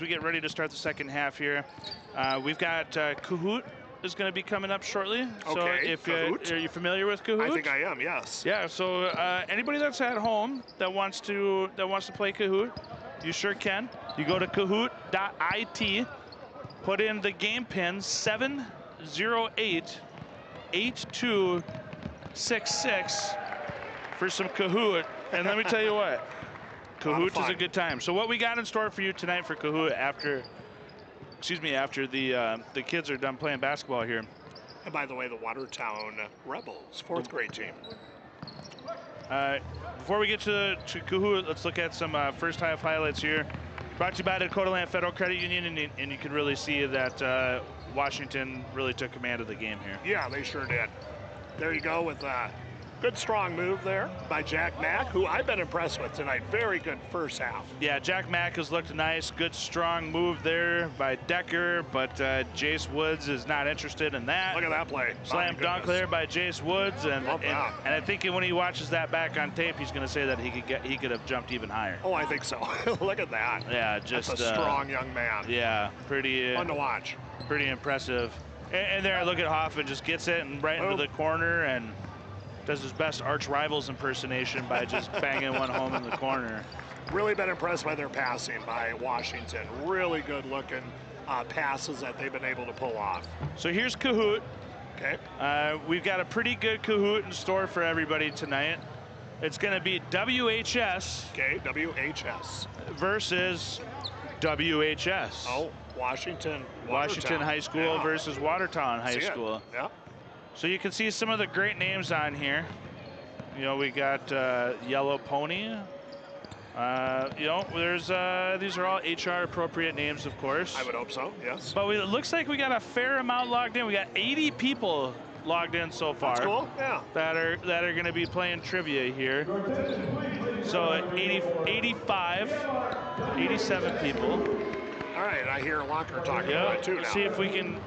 we get ready to start the second half here. We've got Kahoot is going to be coming up shortly. So Okay, if Kahoot. are you familiar with Kahoot? I think I am, yes. Yeah, so anybody that's at home that wants to play Kahoot, you sure can. You go to kahoot.it, put in the game pin 708-8266 for some Kahoot, and let me tell you what, Kahoot is a good time. So what we got in store for you tonight for Kahoot after the kids are done playing basketball here. And by the way, the Watertown Rebels, 4th grade team. Before we get to Kahoot, let's look at some first half highlights here. Brought to you by the Dakota Land Federal Credit Union, and you can really see that Washington really took command of the game here. Yeah, they sure did. There you go with a good strong move there by Jack Mack, who I've been impressed with tonight. Very good first half. Yeah, Jack Mack has looked nice. Good strong move there by Decker, but Jace Woods is not interested in that. Look at that play. Slam dunk there by Jace Woods, and Love that. I think when he watches that back on tape, he's going to say that he could have jumped even higher. Oh, I think so. Look at that. Yeah, just That's a strong young man. Yeah, pretty Fun to watch. pretty impressive. And there, look at Hoffman, just gets it and right into the corner and does his best arch rivals impersonation by just banging one home in the corner. Really been impressed by their passing by Washington. Really good looking passes that they've been able to pull off. So here's Kahoot. Okay. We've got a pretty good Kahoot in store for everybody tonight. It's going to be WHS. Okay, WHS. Versus WHS. Oh, Washington High School versus Watertown High See it. School. Yeah. So you can see some of the great names on here. You know, we got Yellow Pony. You know, there's these are all HR appropriate names, of course. I would hope so, yes. But it looks like we got a fair amount logged in. We got 80 people logged in so far. That's cool, yeah. That are going to be playing trivia here. So 85, 87 people. All right, I hear Locker talking about it too now. See if we can.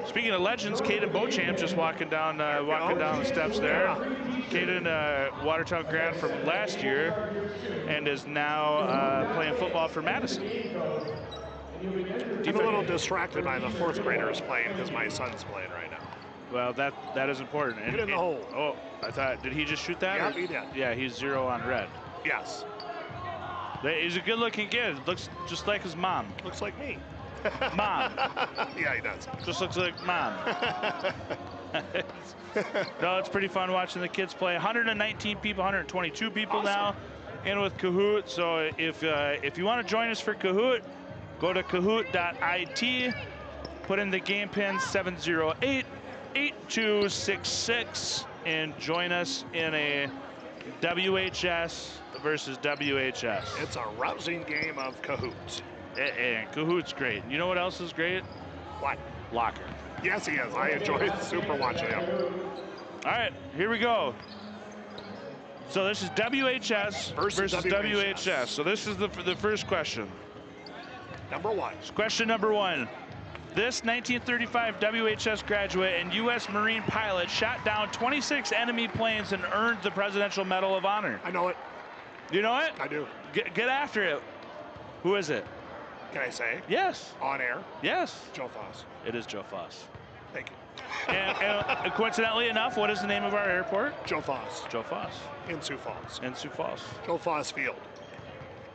Speaking of legends, Caden Beauchamp just walking down the steps there. Caden, Watertown grad from last year, and is now playing football for Madison. I'm a little distracted by the 4th graders playing because my son's playing right now. Well, that is important. Get in the hole. Oh, I thought, did he just shoot that? Yeah, he did. Yeah, he's 0 on red. Yes. He's a good-looking kid. Looks just like his mom. Looks like me. Mom. Yeah, he does. Just looks like mom. No, it's pretty fun watching the kids play. 119 people, 122 people now in with Kahoot. So if you want to join us for Kahoot, go to kahoot.it, put in the game pin 708-8266, and join us in a WHS versus WHS. It's a rousing game of Kahoot. And Kahoot's great. You know what else is great? What? Locker. Yes, he is. I enjoy super watching him. All right, here we go. So this is WHS versus WHS. So this is the first question. Number 1. Question number 1. This 1935 WHS graduate and U.S. Marine pilot shot down 26 enemy planes and earned the Presidential Medal of Honor. I know it. You know it? I do. Get after it. Who is it? Can I say? Yes. On air? Yes. Joe Foss. It is Joe Foss. Thank you. And coincidentally enough, what is the name of our airport? Joe Foss. Joe Foss. In Sioux Falls. In Sioux Falls. Joe Foss Field.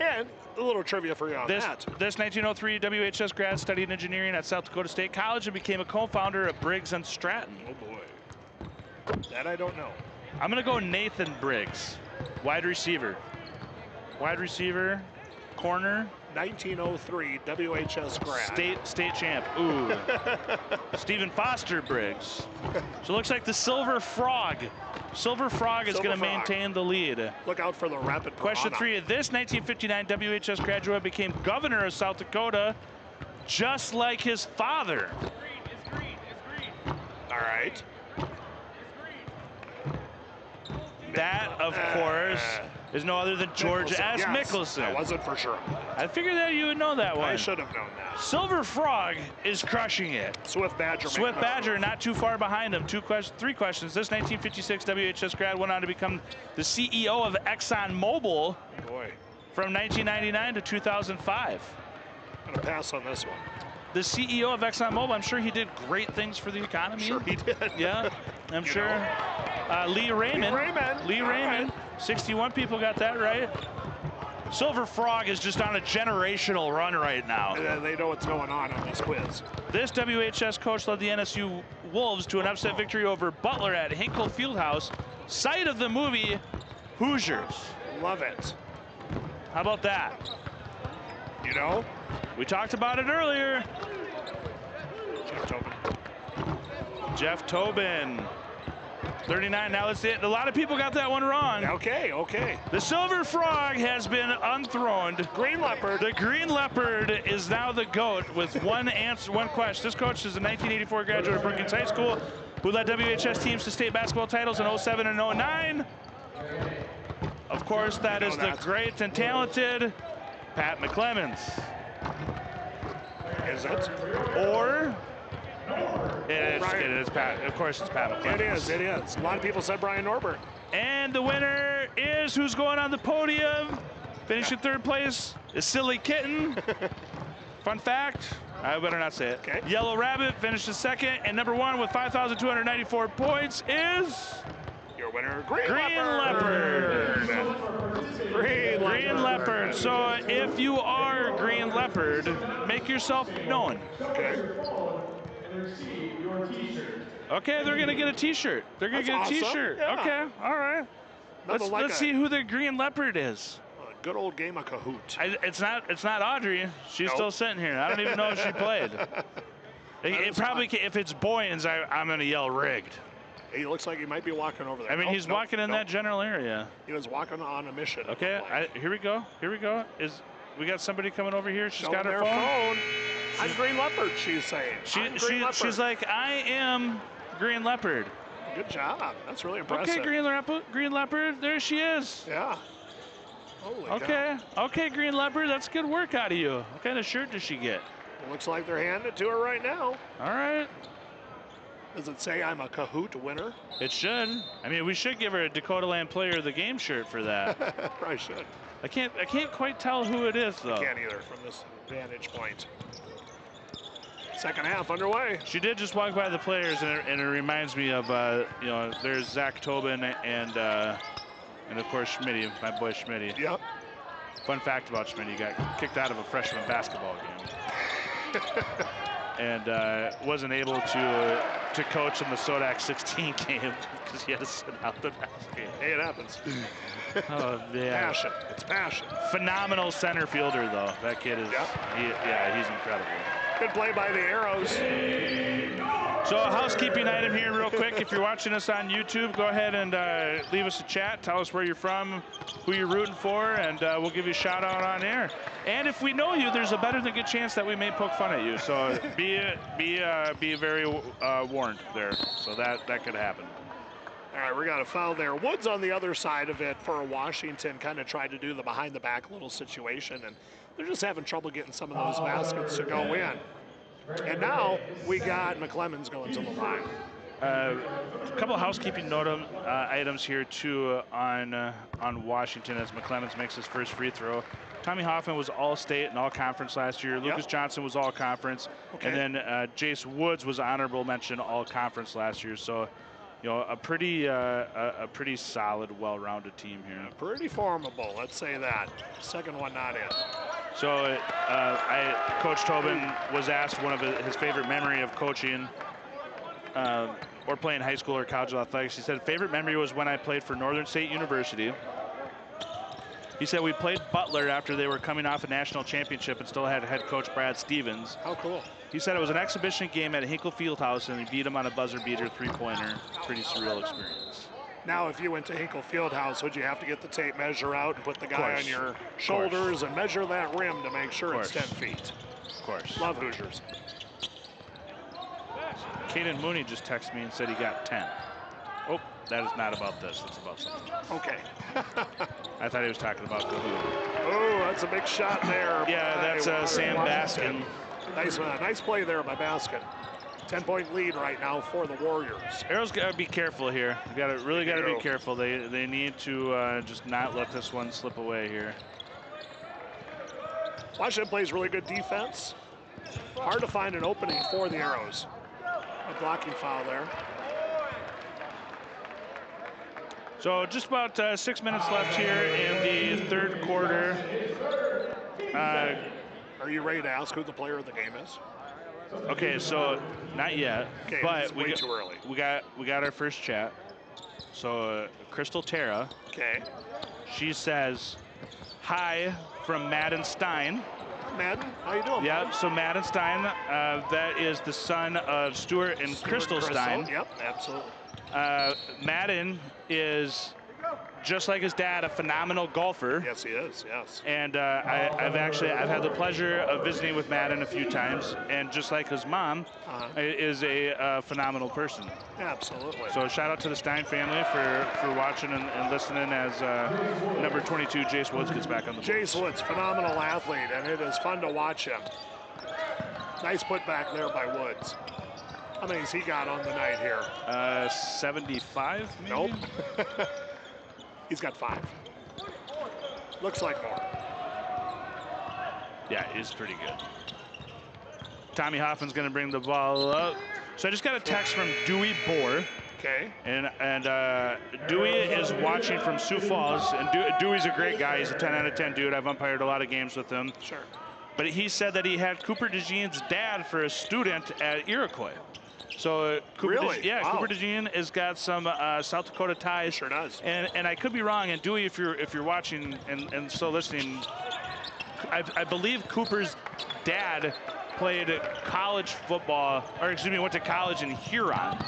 And a little trivia for you on that. This 1903 WHS grad studied engineering at South Dakota State College and became a co-founder of Briggs & Stratton. Oh boy. That I don't know. I'm going to go Nathan Briggs, wide receiver. Wide receiver, corner. 1903 WHS grad. State champ. Ooh. Stephen Foster Briggs. So it looks like the Silver Frog. Silver Frog is going to maintain the lead. Look out for the rapid Question piranha. 3. This 1959 WHS graduate became governor of South Dakota, just like his father. It's green. All right. That, of course, is no other than George S. Yes, Mickelson. I wasn't for sure. I figured that you would know that one. I should have known that. Silver Frog is crushing it. Swift Badger. Swift Badger not too far behind him. 3 questions. This 1956 WHS grad went on to become the CEO of ExxonMobil Boy. from 1999 to 2005. I'm going to pass on this one. The CEO of ExxonMobil, I'm sure he did great things for the economy. Sure he did. Yeah, I'm sure. Lee Raymond. Lee Raymond. 61 people got that right. Silver Frog is just on a generational run right now. They know what's going on this quiz. This WHS coach led the NSU Wolves to an upset victory over Butler at Hinkle Fieldhouse, site of the movie Hoosiers. Love it. How about that? You know? We talked about it earlier. Jeff Tobin. 39. Now let's see it. A lot of people got that one wrong. Okay. The Silver Frog has been unthroned. Green Leopard. The Green Leopard is now the GOAT with one question. This coach is a 1984 graduate of Brookings High School who led WHS teams to state basketball titles in 07 and 09. Of course, that is the great and talented Pat McClemens. Is it? Or it is Pat. Of course, it's Pat McClemens. It is. A lot of people said Brian Norbert. And the winner is who's going on the podium. Finishing third place is Silly Kitten. Fun fact, I better not say it. Okay. Yellow Rabbit finishes second, and number 1 with 5,294 points is Your winner, Green Leopard. Green Leopard. So if you are Green Leopard, make yourself known. Okay. Okay, they're gonna get a T-shirt. They're gonna That's get a awesome. T-shirt. Yeah. Okay, all right. Let's see who the Green Leopard is. A good old game of Kahoot. It's not Audrey. She's still sitting here. I don't even know if she played. It probably, if it's Boyens, I'm gonna yell rigged. He looks like he might be walking over there. I mean, he's walking in that general area. He was walking on a mission. Okay, here we go. We got somebody coming over here. She's got her phone. I'm Green Leopard, she's saying. She's like, I am Green Leopard. Good job. That's really impressive. Okay, Green Leopard. There she is. Yeah. Holy Okay. cow. Okay, Green Leopard. That's good work out of you. What kind of shirt does she get? It looks like they're handing it to her right now. All right. Does it say I'm a Kahoot winner? It should. I mean, we should give her a Dakota Land Player of the Game shirt for that. Probably should. I can't quite tell who it is though. I can't either from this vantage point. Second half underway. She did just walk by the players, and it reminds me of there's Zach Tobin and of course Schmitty, my boy Schmitty. Yep. Fun fact about Schmitty: he got kicked out of a freshman basketball game, and wasn't able to coach in the Sodak 16 game because he had to sit out the next game. Hey, it happens. Oh yeah. Passion. It's passion. Phenomenal center fielder though. That kid is. He's incredible. Good play by the Arrows. So a housekeeping item here real quick. If you're watching us on YouTube, go ahead and leave us a chat. Tell us where you're from, who you're rooting for, and we'll give you a shout out on air. And if we know you, there's a better than good chance that we may poke fun at you. So be very warned there. So that could happen. All right, we got a foul there. Woods on the other side of it for Washington kind of tried to do the behind the back little situation, and they're just having trouble getting some of those baskets to go in. And now we got McClemens going to the line. A couple of housekeeping items here too on Washington as McClemens makes his first free throw. Tommy Hoffman was All-State and All-Conference last year. Lucas Johnson was All-Conference, and then Jace Woods was honorable mention All-Conference last year. So, you know, a pretty solid, well-rounded team here. Pretty formidable, let's say that. Second one not in. So, Coach Tobin was asked one of his favorite memory of coaching. Or playing high school or college athletics. He said, favorite memory was when I played for Northern State University. He said we played Butler after they were coming off a national championship and still had head coach Brad Stevens. How cool. He said it was an exhibition game at Hinkle Fieldhouse and he beat him on a buzzer beater 3-pointer. Pretty surreal experience. Now, if you went to Hinkle Fieldhouse, would you have to get the tape measure out and put the guy on your shoulders and measure that rim to make sure it's 10 feet? Of course. Love Hoosiers. Caden Mooney just texted me and said he got 10. Oh, that is not about this. It's about something else. Okay. I thought he was talking about Kahoot. Oh, that's a big shot there. Yeah, that's Sam Baskin. Nice play there by Baskin. 10-point lead right now for the Warriors. Arrow's got to be careful here. Really got to be careful. They need to just not let this one slip away here. Washington plays really good defense. Hard to find an opening for the Arrows. A blocking foul there. So just about 6 minutes left here in the third quarter. Are you ready to ask who the player of the game is? Okay, so not yet, okay, but it's way too early. We got our first chat. So Crystal Tara. Okay. She says, "Hi from Madden Stein." Madden, how you doing? Yep. So Madden Stein, that is the son of Stuart and Crystal Stein. Yep, absolutely. Madden is, just like his dad, a phenomenal golfer. Yes, he is, yes. And I've had the pleasure of visiting with Madden a few times, and just like his mom, is a phenomenal person. Absolutely. So shout out to the Stein family for watching and listening as number 22, Jace Woods, gets back on the board. Jace Woods, phenomenal athlete, and it is fun to watch him. Nice put back there by Woods. How many's he got on the night here? 75, maybe? Nope. He's got 5. Looks like more. Yeah, he's pretty good. Tommy Hoffman's going to bring the ball up. So I just got a text from Dewey Bohr. Okay. And Dewey is watching from Sioux Falls. And Dewey's a great guy. He's a 10 out of 10 dude. I've umpired a lot of games with him. Sure. But he said that he had Cooper DeJean's dad for a student at Iroquois. So Cooper Cooper DeJean has got some South Dakota ties. Sure does. And I could be wrong. And Dewey, if you're watching and still listening, I believe Cooper's dad played college football, or excuse me, went to college in Huron.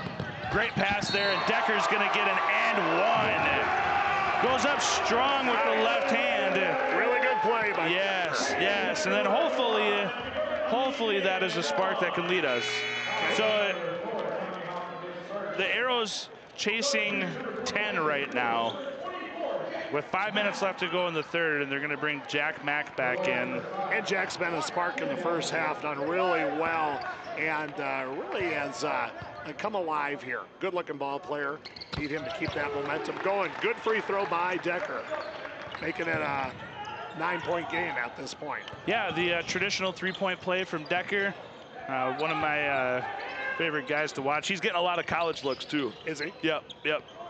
Great pass there, and Decker's going to get an and one. Goes up strong with the left hand. Really good play by Yes, and then hopefully that is a spark that can lead us. So the Arrows chasing 10 right now with 5 minutes left to go in the third, and they're going to bring Jack Mack back in. And Jack's been a spark in the first half, done really well, and really has come alive here. Good looking ball player. Need him to keep that momentum going. Good free throw by Decker, making it a 9-point game at this point. Yeah, the traditional 3-point play from Decker. One of my favorite guys to watch. He's getting a lot of college looks too. Is he? Yep.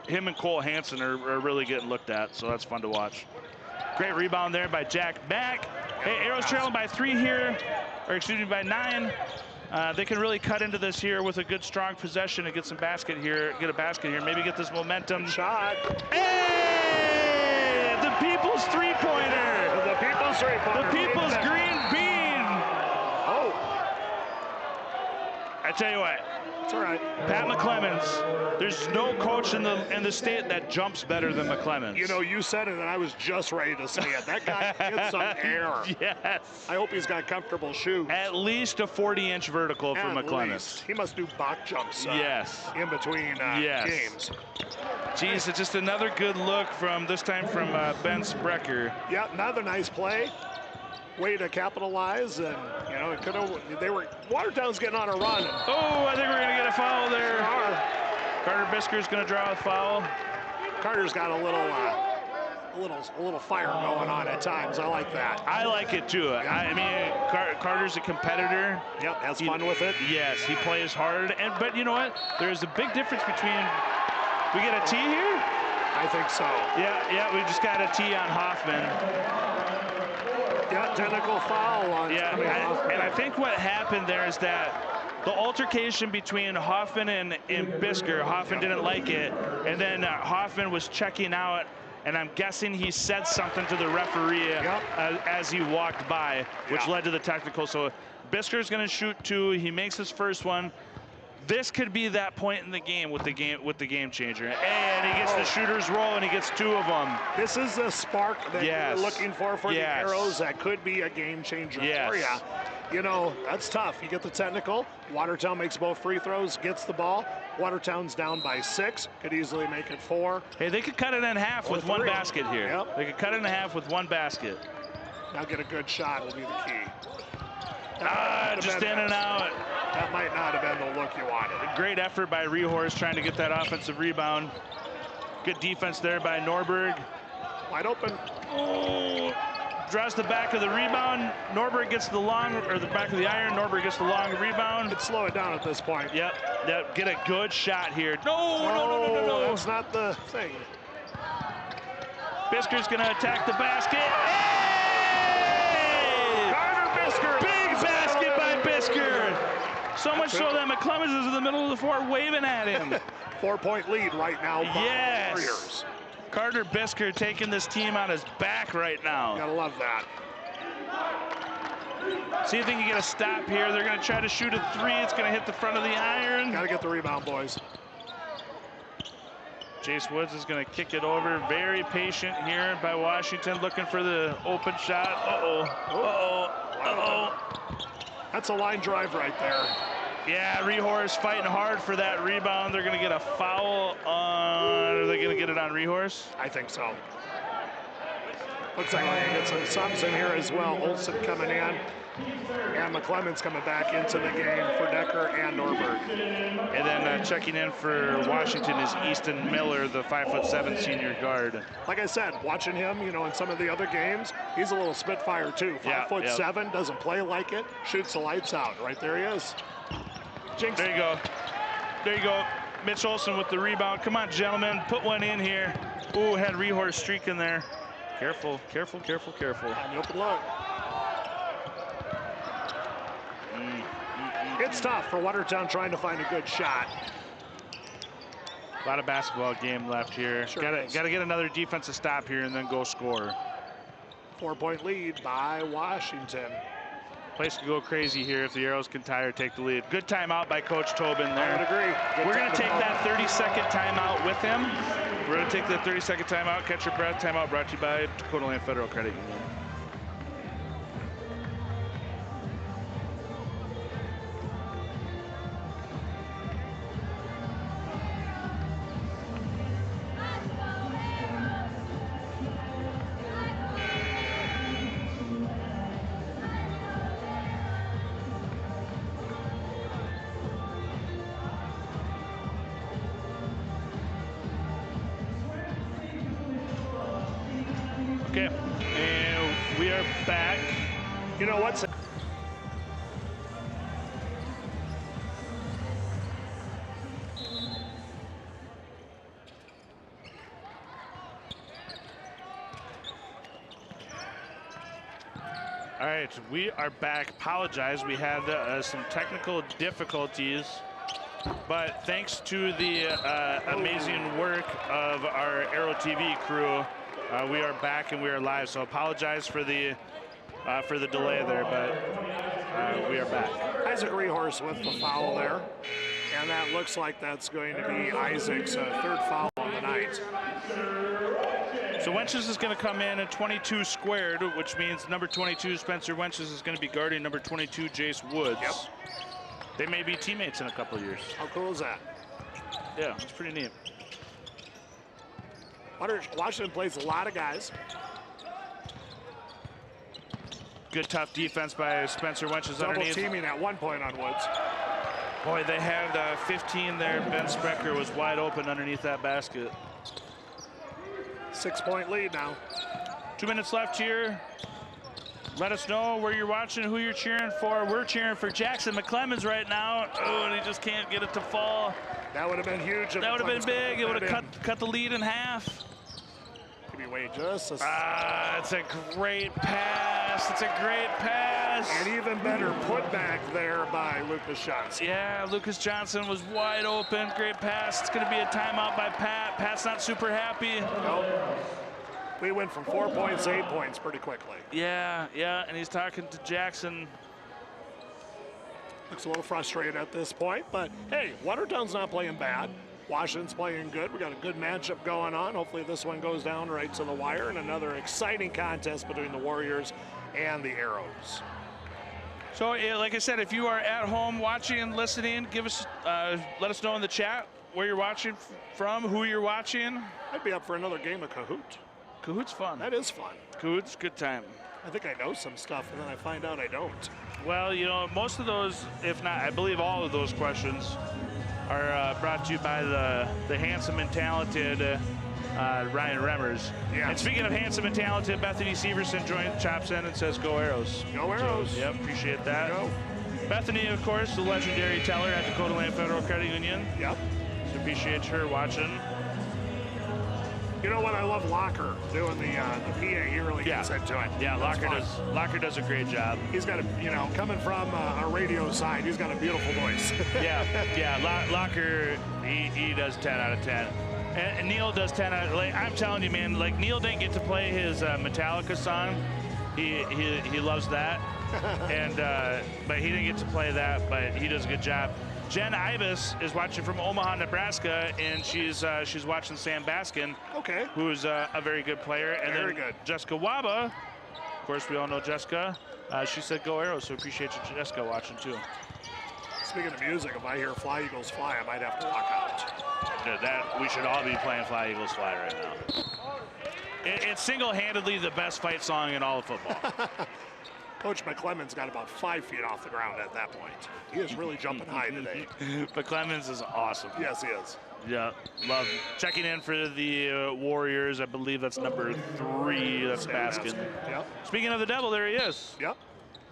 Him and Cole Hansen are really getting looked at, so that's fun to watch. Great rebound there by Jack Mack. Hey, Arrows trailing by 3 here, or excuse me, by 9. They can really cut into this here with a good, strong possession and get a basket here, maybe get this momentum. Shot. Hey! The people's three-pointer! The people's three-pointer. The people's green bean! Oh. I tell you what. It's all right. Pat McClemens, there's no coach in the state that jumps better than McClemens. You know, you said it, and I was just ready to say it. That guy gets some air. Yes. I hope he's got comfortable shoes. At least a 40-inch vertical for McClemens. He must do Bach jumps in between games. Geez, it's just another good look from, this time from Ben Sprecher. Yeah, another nice play. way to capitalize, and you know, it could have. Watertown's getting on a run. Oh, I think we're gonna get a foul there. Carter Bisker's gonna draw a foul. Carter's got a little fire going on at times. I like that. I like it too. I mean, Carter's a competitor. Yep, has fun with it. Yes, he plays hard. But you know what? There's a big difference between. We get a T here? I think so. Yeah, we just got a T on Hoffman. Yeah, technical foul on. Yeah, and I think what happened there is that the altercation between Hoffman and Bisker, Hoffman didn't like it, and then Hoffman was checking out, and I'm guessing he said something to the referee as he walked by, which led to the technical. So Bisker's going to shoot 2. He makes his first one. This could be that point in the game with the game changer. And he gets the shooter's roll, and he gets 2 of them. This is the spark that you're looking for the Arrows. That could be a game changer for you. You know, that's tough. You get the technical. Watertown makes both free throws, gets the ball. Watertown's down by 6. Could easily make it 4. Hey, they could cut it in half with 1 basket here. Yep. They could cut it in half with 1 basket. Now get a good shot will be the key. Just in and out. That might not have been the look you wanted. A great effort by Rehorst trying to get that offensive rebound. Good defense there by Norberg. Wide open. Oh, draws the back of the rebound. Norberg gets the the back of the iron. Norberg gets the long rebound. Could slow it down at this point. Yep. Get a good shot here. No. That's not the thing. Bisker's gonna attack the basket. Carter Bisker. Big basket by Bisker. So much so that McClemens is in the middle of the floor waving at him. 4-point lead right now by the Warriors. Carter Bisker taking this team on his back right now. Gotta love that. See if they can get a stop here. They're gonna try to shoot a 3. It's gonna hit the front of the iron. Gotta get the rebound, boys. Jace Woods is gonna kick it over. Very patient here by Washington, looking for the open shot. That's a line drive right there. Yeah, Rehorst fighting hard for that rebound. They're gonna get a foul on, are they gonna get it on Rehorst? I think so. Looks like we're gonna get some subs in here as well. Olsen coming in, and McClemens coming back into the game for Decker and Norberg. And then checking in for Washington is Easton Miller, the 5'7" senior guard. Like I said, watching him, you know, in some of the other games, he's a little spitfire too. 5'7", doesn't play like it, shoots the lights out. Right there he is. Jinx. There you go. Mitch Olsen with the rebound. Come on, gentlemen, put one in here. Ooh, had Rehorst streaking there. Careful. On the open look. It's tough for Watertown trying to find a good shot. A lot of basketball game left here. Gotta get another defensive stop here and then go score. 4-point lead by Washington. Place could go crazy here if the Arrows can tie or take the lead. Good timeout by Coach Tobin there. I would agree. We're going to take that 30-second timeout with him. We're going to take that 30-second timeout. Catch your breath timeout brought to you by Dakota Land Federal Credit Union. Okay, and we are back. You know what's... All right, we are back. Apologize, we had some technical difficulties, but thanks to the amazing work of our Arrow TV crew, we are back and we are live. So apologize for the delay there, but we are back. Isaac Rehorst with the foul there, and that looks like that's going to be Isaac's third foul on the night. So Wenches is going to come in at 22 squared, which means number 22, Spencer Wenches, is going to be guarding number 22, Jace Woods. Yep. They may be teammates in a couple of years. How cool is that? Yeah, it's pretty neat. Washington plays a lot of guys. good tough defense by Spencer Wenches Double underneath. teaming at one point on Woods. Boy, they had 15 there. Ben Sprecher was wide open underneath that basket. 6-point lead now. 2 minutes left here. Let us know where you're watching, who you're cheering for. We're cheering for Jackson McClemens right now. Oh, and he just can't get it to fall. That would have been huge. That would have been big. It would have cut the lead in half. Give me Wade just a It's a great pass. It's a great pass. And even better putback there by Lucas Johnson. Yeah, Lucas Johnson was wide open. Great pass. It's going to be a timeout by Pat. Pat's not super happy. Nope. We went from 4 points to 8 points pretty quickly. Yeah, and he's talking to Jackson. Looks a little frustrated at this point, but hey, Watertown's not playing bad. Washington's playing good. We got a good matchup going on. Hopefully this one goes down right to the wire, and another exciting contest between the Warriors and the Arrows. So, like I said, if you are at home watching and listening, give us, let us know in the chat where you're watching from, who you're watching. I'd be up for another game of Kahoot. Kahoot's fun. That is fun. Kahoot's a good time. I think I know some stuff, and then I find out I don't. Well, you know, most of those, if not, I believe all of those questions are brought to you by the handsome and talented Ryan Remmers. Yeah. And speaking of handsome and talented, Bethany Severson chops in and says, "Go Arrows." Go Arrows. So, yep, appreciate that. Go. Bethany, of course, the legendary teller at Dakota Land Federal Credit Union. Yep. So appreciate her watching. You know what? I love Locker doing the PA. He really gets into it. Yeah, That's Locker does a great job. He's got a, coming from a radio side, he's got a beautiful voice. Locker, he does 10 out of 10. And Neil does 10 out of, like, I'm telling you, man, like, Neil didn't get to play his Metallica song. He loves that. And, but he didn't get to play that, but he does a good job. Jen Ibis is watching from Omaha, Nebraska, and she's watching Sam Baskin, Okay. who's a very good player. And Very then good. Jessica Waba, of course, we all know Jessica. She said "Go Arrows," so appreciate you, Jessica, watching too. Speaking of music, if I hear "Fly Eagles Fly," I might have to walk out. That we should all be playing "Fly Eagles Fly" right now. It's single-handedly the best fight song in all of football. Coach McClemens got about 5 feet off the ground at that point. He is really jumping high today. But Clemens is awesome. Yes, he is. Yeah, love checking in for the Warriors. I believe that's number 3. That's Baskin. Yep. Speaking of the devil, there he is. Yep.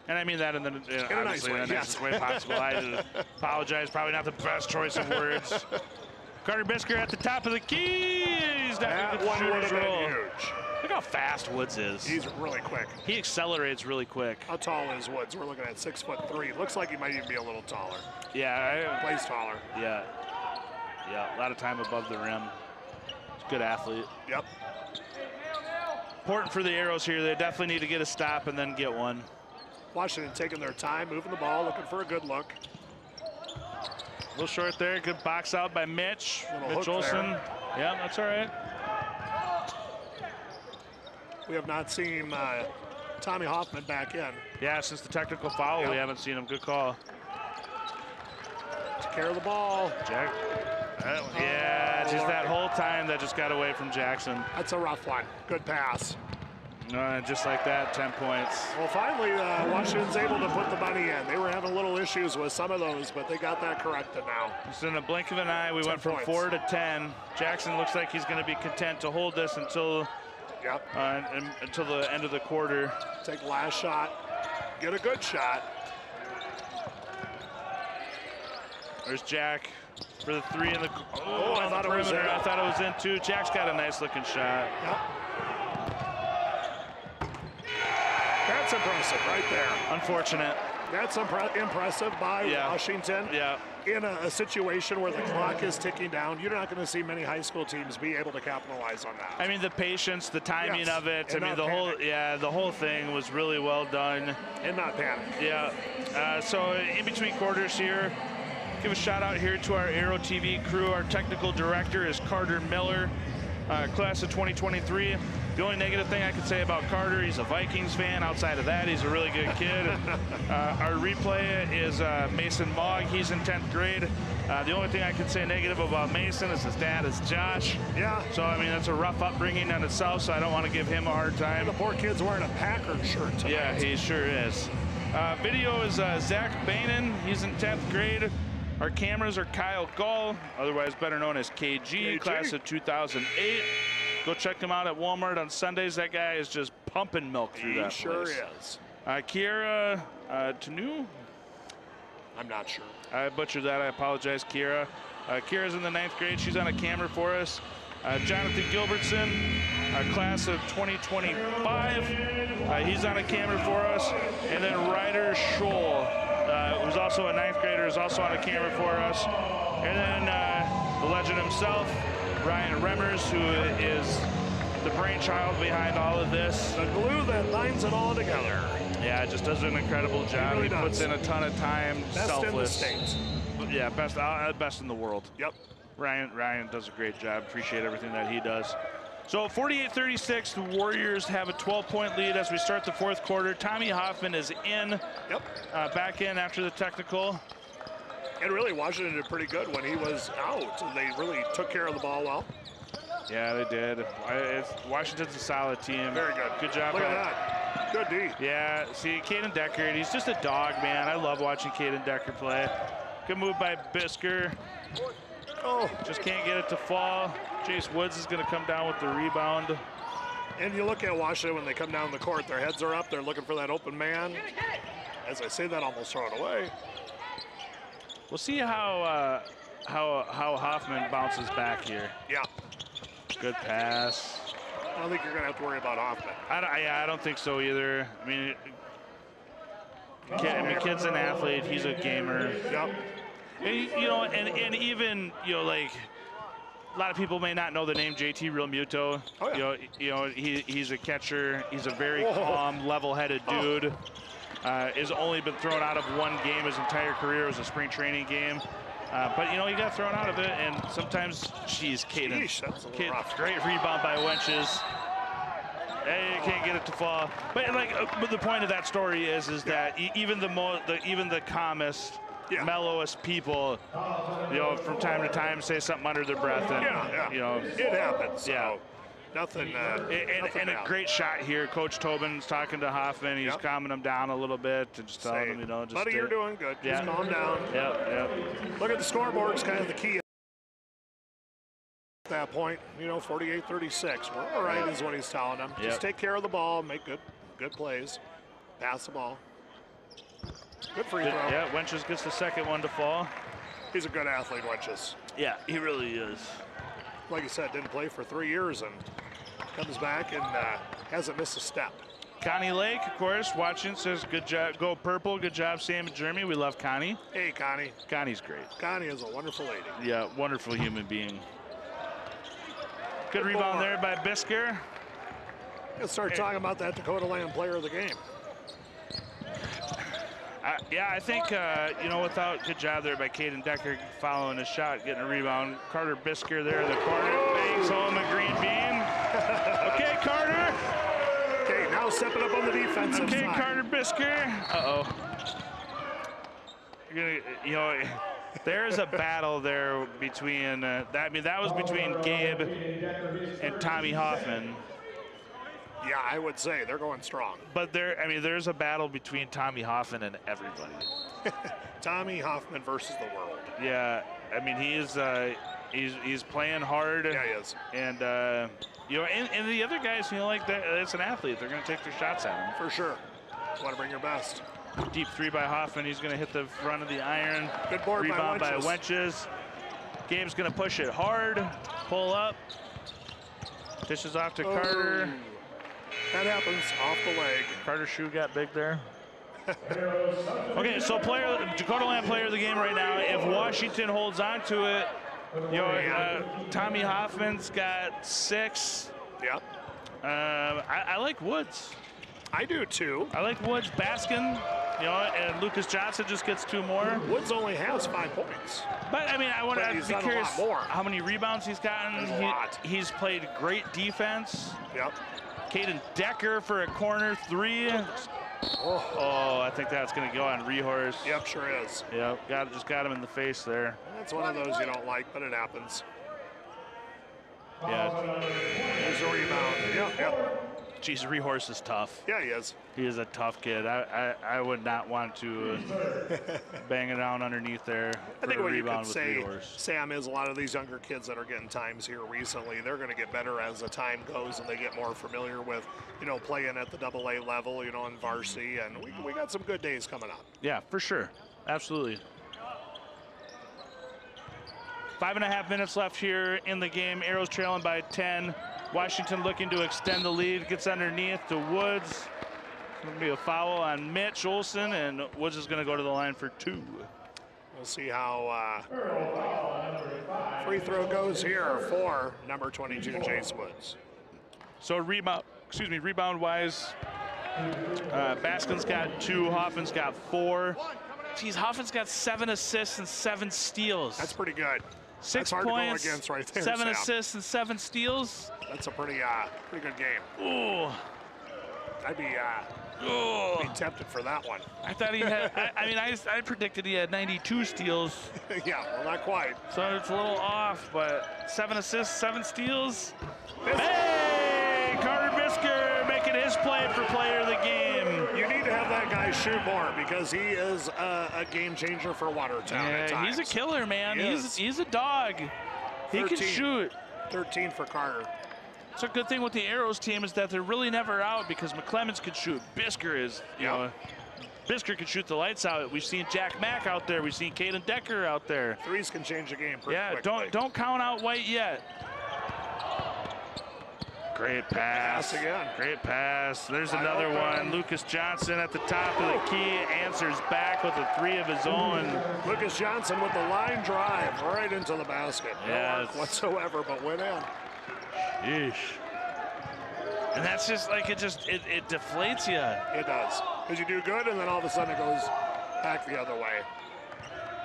And I mean that in the nice way, nicest way possible. I apologize. Probably not the best choice of words. Carter Bisker at the top of the key. He's not That going to one would shooter's have roll. been huge. Look how fast Woods is. He's really quick. He accelerates really quick. How tall is Woods? We're looking at 6'3". Looks like he might even be a little taller. Yeah. Plays taller. Yeah, a lot of time above the rim. He's a good athlete. Yep. Important for the Arrows here. They definitely need to get a stop and then get one. Washington taking their time, moving the ball, looking for a good look. A little short there. Good box out by Mitch. Little Mitch hook Olson. there. Yeah, that's all right. We have not seen Tommy Hoffman back in. Yeah, since the technical foul, Yep. we haven't seen him. Good call. Took care of the ball. Jack. Yeah, just that whole time that just got away from Jackson. That's a rough one. Good pass. Just like that, 10 points. Well, finally, Washington's able to put the money in. They were having a little issues with some of those, but they got that corrected now. Just in a blink of an eye, we went from points. 4 to 10. Jackson looks like he's going to be content to hold this until until the end of the quarter. Take the last shot. Get a good shot. There's Jack for the 3 in the I thought it was in. I thought it was in too. Jack's got a nice looking shot. Yep. That's impressive right there. Unfortunate. That's impressive by Washington. Yeah. In a situation where the clock is ticking down, you're not going to see many high school teams be able to capitalize on that. I mean, the patience, the timing Yes, of it. and I mean, not the whole thing was really well done. And not panic. Yeah. So in between quarters here, give a shout out here to our Aero TV crew. Our technical director is Carter Miller, class of 2023. The only negative thing I could say about Carter, he's a Vikings fan. Outside of that, he's a really good kid. Our replay is Mason Mogg. He's in 10th grade. The only thing I can say negative about Mason is his dad is Josh. Yeah. So, I mean, that's a rough upbringing on itself, so I don't want to give him a hard time. The poor kid's wearing a Packers shirt tonight. Yeah, he sure is. Video is Zach Bainan. He's in 10th grade. Our cameras are Kyle Gull, otherwise better known as KG. Class of 2008. Go check him out at Walmart on Sundays. That guy is just pumping milk through that sure place. is. Kiera Tanu. I'm not sure. I butchered that. I apologize, Kiera. Kiera's in the 9th grade. She's on a camera for us. Jonathan Gilbertson, class of 2025. He's on a camera for us. And then Ryder Scholl, who's also a 9th grader, is also on a camera for us. And then the legend himself, Ryan Remmers, who is the brainchild behind all of this. The glue that binds it all together. Yeah, just does an incredible job. Really he puts does. in a ton of time. Best selfless. in the States. Yeah, best in the world. Yep. Ryan does a great job. Appreciate everything that he does. So 48-36, the Warriors have a 12-point lead as we start the 4th quarter. Tommy Hoffman is in. Yep. Back in after the technical. And really, Washington did pretty good when he was out. They really took care of the ball well. Yeah, they did. Washington's a solid team. Very good. Good job. Look at that. Good D. Yeah, see, Caden Decker, he's just a dog, man. I love watching Caden Decker play. Good move by Bisker. Oh. Just can't get it to fall. Jace Woods is going to come down with the rebound. And you look at Washington when they come down the court, their heads are up. They're looking for that open man. As I say that, almost throw it away. We'll see how Hoffman bounces back here. Yeah. Good pass. I don't think you're going to have to worry about Hoffman. I don't think so either. I mean, kid's an athlete. He's a gamer. Yep. And even, like, a lot of people may not know the name JT Realmuto. Oh, yeah. He's a catcher. He's a very calm, level-headed dude. Has only been thrown out of one game his entire career. It was a spring training game. But, he got thrown out of it, and sometimes, geez, Caden. Sheesh, that's a little rough. Great rebound by Wenches. Hey, can't get it to fall. But but the point of that story is that even the calmest, mellowest people, from time to time say something under their breath, and it happens. Yeah. So nothing. And a great shot here. Coach Tobin's talking to Hoffman. He's calming him down a little bit and just telling him, just buddy, you're doing good. Just calm down. Yep. Look at the scoreboard's kind of the key. At that point, 48-36. We're all right, is what he's telling them. Just take care of the ball, make good plays, pass the ball. Good free throw. Yeah, Wenches gets the second one to fall. He's a good athlete, Wenches. Yeah, he really is. Like you said, didn't play for 3 years and comes back and hasn't missed a step. Connie Lake, of course, watching, says, good job, go Purple, good job, Sam and Jeremy. We love Connie. Hey, Connie. Connie's great. Connie is a wonderful lady. Yeah, wonderful human being. Good rebound there by Bisker. Let's start talking about that Dakota Land player of the game. I think, good job there by Caden Decker following his shot, getting a rebound. Carter Bisker there in the corner, bangs home a green bean. Okay, Carter. Okay, now stepping up on the defensive side. Okay, Carter Bisker. Uh-oh. There's a battle there between, that was between Gabe and Tommy Hoffman. Yeah, I would say they're going strong. But there's a battle between Tommy Hoffman and everybody. Tommy Hoffman versus the world. Yeah, he's playing hard. Yeah, he is. And and the other guys, it's an athlete. They're going to take their shots at him. For sure. Want to bring your best. Deep three by Hoffman. He's going to hit the front of the iron. Good board rebound by Wenches. Gabe's going to push it hard. Pull up. Dishes off to Carter. That happens off the leg. Carter's shoe got big there. Okay, so Dakota Land player of the game right now. If Washington holds on to it, Tommy Hoffman's got 6. Yep. I like Woods. I do too. I like Woods. Baskin, and Lucas Johnson just gets 2 more. Woods only has 5 points. But I want to be curious more. how many rebounds he's gotten. He's played great defense. Yep. Caden Decker for a corner three. Oh, I think that's going to go on Rehorse. Yep, sure is. Yep, just got him in the face there. That's one of those you don't like, but it happens. Yeah. There's a rebound. Yep. Geez, Rehorse is tough. Yeah, he is. He is a tough kid. I would not want to bang it down underneath there. I think for a what you rebound could with say, Rehorse. Sam, is a lot of these younger kids that are getting times here recently, they're going to get better as the time goes and they get more familiar with, playing at the AA level, in varsity, and we got some good days coming up. Yeah, for sure. Absolutely. 5.5 minutes left here in the game. Arrows trailing by 10. Washington looking to extend the lead. Gets underneath to Woods. It's going to be a foul on Mitch Olson, and Woods is going to go to the line for 2. We'll see how free throw goes here for number 22, Jace Woods. So rebound-wise, Baskin's got 2, Hoffman's got 4. Geez, Hoffman's got 7 assists and 7 steals. That's pretty good. 6 That's hard points, to go against right there, 7 Sam. assists and 7 steals. That's a pretty good game. Ooh. I'd be tempted for that one. I thought he had, I predicted he had 92 steals. Yeah, well, not quite. So it's a little off, but 7 assists, 7 steals. Hey, Carter Bisker making his play for player of the game. You need to have that guy shoot more because he is a game changer for Watertown at Yeah, times. he's a killer, man. He's a dog. He 13. can shoot. 13 for Carter. So a good thing with the Arrows team is that they're really never out because McClemens could shoot. Bisker is, Bisker could shoot the lights out. We've seen Jack Mack out there. We've seen Caden Decker out there. Threes can change the game pretty quickly. don't count out White yet. Great pass. Again. Great pass. There's another one. Lucas Johnson at the top of the key answers back with a 3 of his own. Lucas Johnson with the line drive right into the basket. No Yes. arc whatsoever, but went in. Yeesh. And that's just like it deflates you. It does. Because you do good, and then all of a sudden it goes back the other way.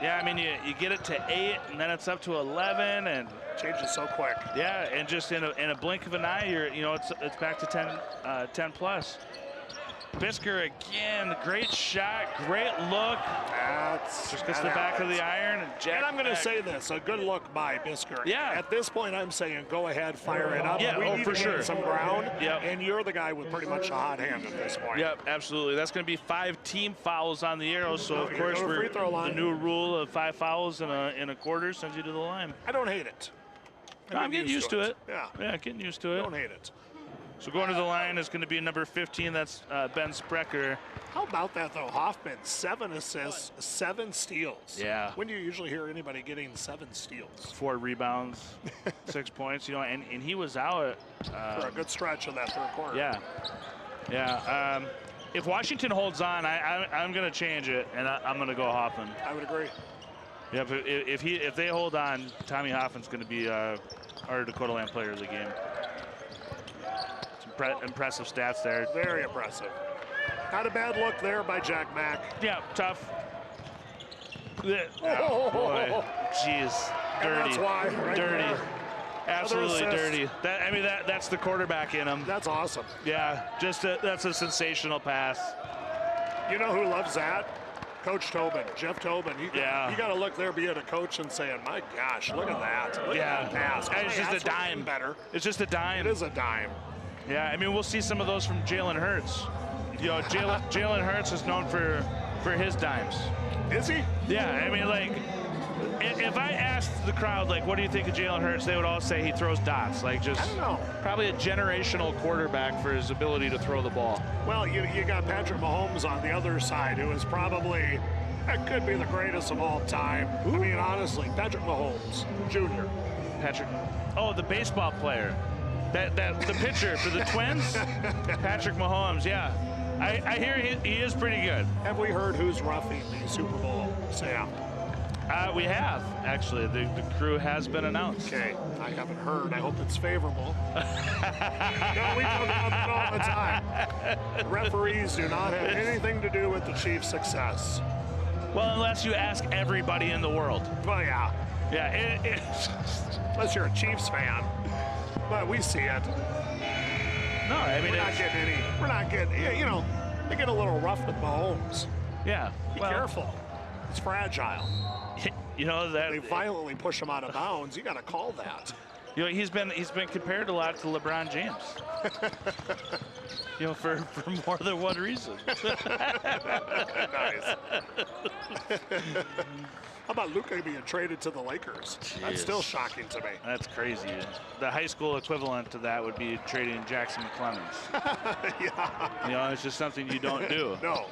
Yeah, I mean, you get it to 8, and then it's up to 11, and changes so quick. Yeah, and just in a blink of an eye, it's back to 10 plus. Bisker again, great shot, great look. Just gets the back of the iron. And I'm going to say this, a good look by Bisker. Yeah. At this point, I'm saying go ahead, fire it up. Yeah, we need for to sure. gain some ground, Yep. and you're the guy with pretty much a hot hand at this point. Yep, absolutely. That's going to be 5 team fouls on the Arrows. So of course, free throw line. the new rule of 5 fouls in a quarter sends you to the line. I don't hate it. I'm getting used to it. Yeah, getting used to it. Don't hate it. So going to the line is going to be number 15. That's Ben Sprecher. How about that, though? Hoffman, 7 assists, 7 steals. Yeah. When do you usually hear anybody getting 7 steals? 4 rebounds, 6 points. And he was out for a good stretch of that third quarter. Yeah. If Washington holds on, I'm going to change it, and I'm going to go Hoffman. I would agree. Yeah, if they hold on, Tommy Hoffman's going to be our Dakota Land Player of the Game. Some impressive stats there. Very impressive. Not a bad look there by Jack Mack. Yeah, tough. Oh, boy. Jeez. Dirty. That's why. Right dirty. there. Absolutely dirty. That's the quarterback in him. That's awesome. Yeah, that's a sensational pass. You know who loves that? Coach Tobin, Jeff Tobin. You got to look there, being a coach, and saying, "My gosh, look at that! Look at that pass." And it's just a dime. Better. It's just a dime. It is a dime. Yeah, I mean, we'll see some of those from Jalen Hurts. Jalen Hurts is known for his dimes. Is he? Yeah, I mean, like, if I asked the crowd, like, what do you think of Jalen Hurts, they would all say he throws dots. Like, just I don't know. Probably a generational quarterback for his ability to throw the ball. Well, you got Patrick Mahomes on the other side, who is probably, that could be the greatest of all time. Ooh. I mean, honestly, Patrick Mahomes Jr. Oh, the baseball player. The pitcher for the Twins? Patrick Mahomes, yeah. I hear he is pretty good. Have we heard who's roughing the Super Bowl, Sam? We have, actually. The crew has been announced. Okay, I haven't heard. I hope it's favorable. No, we talk about that all the time. The referees do not have anything to do with the Chiefs' success. Well, unless you ask everybody in the world. Well, yeah. Yeah, unless you're a Chiefs fan. But we see it. No, I mean, we're not getting any. We're not getting. You know, they get a little rough with Mahomes. yeah. Be well, careful. It's fragile. You know that They violently push him out of bounds. You got to call that. you know he's been compared a lot to LeBron James. You know, for more than one reason. Nice. How about Luka being traded to the Lakers? That's still shocking to me. That's crazy. The high school equivalent to that would be trading Jackson McClemens. Yeah. You know, it's just something you don't do. No,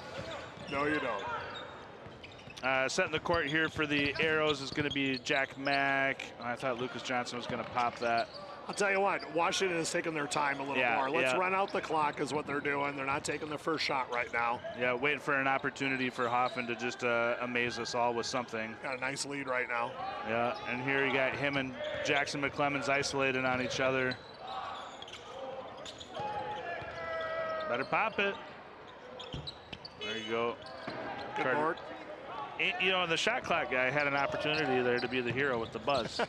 you don't. Setting the court here for the Arrows is going to be Jack Mack. I thought Lucas Johnson was going to pop that. I'll tell you what, Washington is taking their time a little more. Let's run out the clock is what they're doing. They're not taking the first shot right now. Yeah, waiting for an opportunity for Hoffman to just amaze us all with something. Got a nice lead right now. Yeah, and here you got him and Jackson McClemens isolated on each other. Better pop it. There you go. Good board. You know, the shot clock guy had an opportunity there to be the hero with the buzz.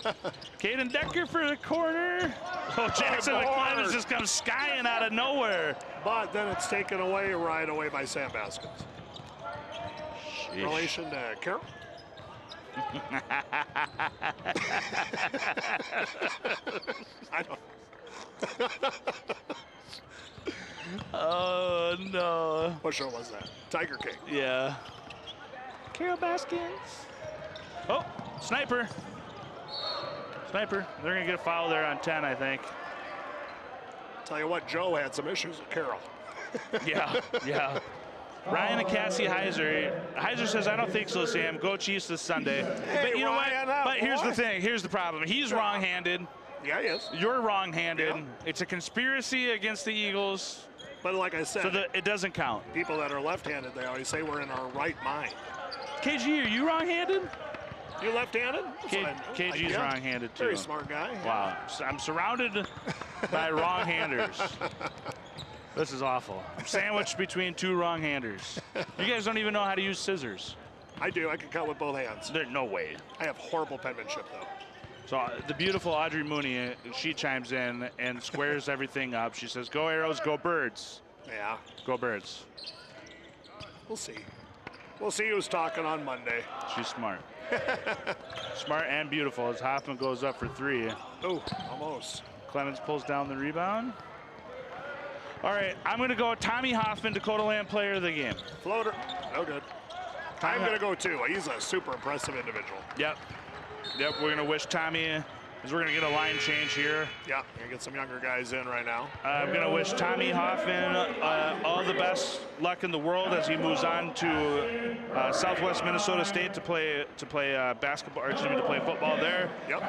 Caden Decker for the corner. Oh, Jackson McClemens just comes skying out of nowhere. But then it's taken away right away by Sam Baskins. Sheesh. Relation to Carroll? I don't. Oh, no. What show was that? Tiger King. Yeah. Carol Baskins. Oh, sniper. Sniper. They're going to get a foul there on 10, I think. Tell you what, Joe had some issues with Carroll. Yeah, yeah. Ryan and Cassie Heiser. Heiser says, I don't think so, Sam. Go Chiefs this Sunday. Hey, but you know Ryan, what? But here's the thing. Here's the problem. He's wrong-handed. Yeah, he is. You're wrong-handed. Yeah. It's a conspiracy against the Eagles. But like I said, So it doesn't count. people that are left-handed, they always say we're in our right mind. KG, are you wrong-handed? You left-handed? KG's wrong-handed, too. Very smart guy. Wow. I'm surrounded by wrong-handers. This is awful. I'm sandwiched between two wrong-handers. You guys don't even know how to use scissors. I do. I can cut with both hands. There's no way. I have horrible penmanship, though. So the beautiful Audrey Mooney, she chimes in and squares everything up. She says, go Arrows, go Birds. Yeah. Go Birds. We'll see. We'll see who's talking on Monday. She's smart. Smart and beautiful as Hoffman goes up for three. Oh, almost. Clemens pulls down the rebound. All right, I'm going to go Tommy Hoffman, Dakota Land Player of the Game. Floater. No good. I'm going to go too. He's a super impressive individual. Yep. Yep, we're going to wish Tommy, as we're going to get a line change here. Yeah, we're going to get some younger guys in right now. I'm going to wish Tommy Hoffman all the best luck in the world as he moves on to Southwest Minnesota State to play basketball, or excuse me, to play football there. Yep.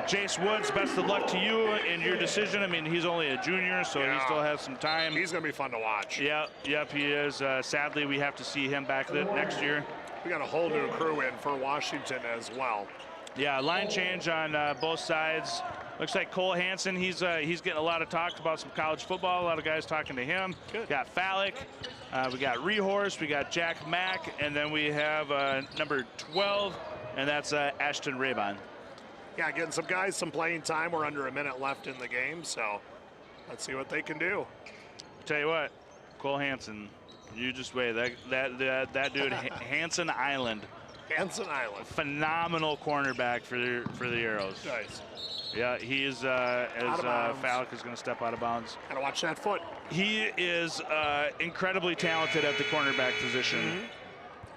Jace Woods, best of luck to you in your decision. I mean, he's only a junior, so he still has some time. He's going to be fun to watch. Yep, he is. Sadly, we have to see him back next year. We got a whole new crew in for Washington as well. Yeah, line change on both sides. Looks like Cole Hansen, he's getting a lot of talk about some college football. A lot of guys talking to him. Good. Got Fallick, we got Rehorst, we got Jack Mack, and then we have number 12, and that's Ashton Raybon. Yeah, getting some guys some playing time. We're under a minute left in the game, so let's see what they can do. Tell you what, Cole Hansen, you just wait. That dude, Hansen Island. Hansen Island. Phenomenal cornerback for the Arrows. Nice. Yeah, he is, as Fallick is going to step out of bounds. Gotta watch that foot. He is incredibly talented at the cornerback position.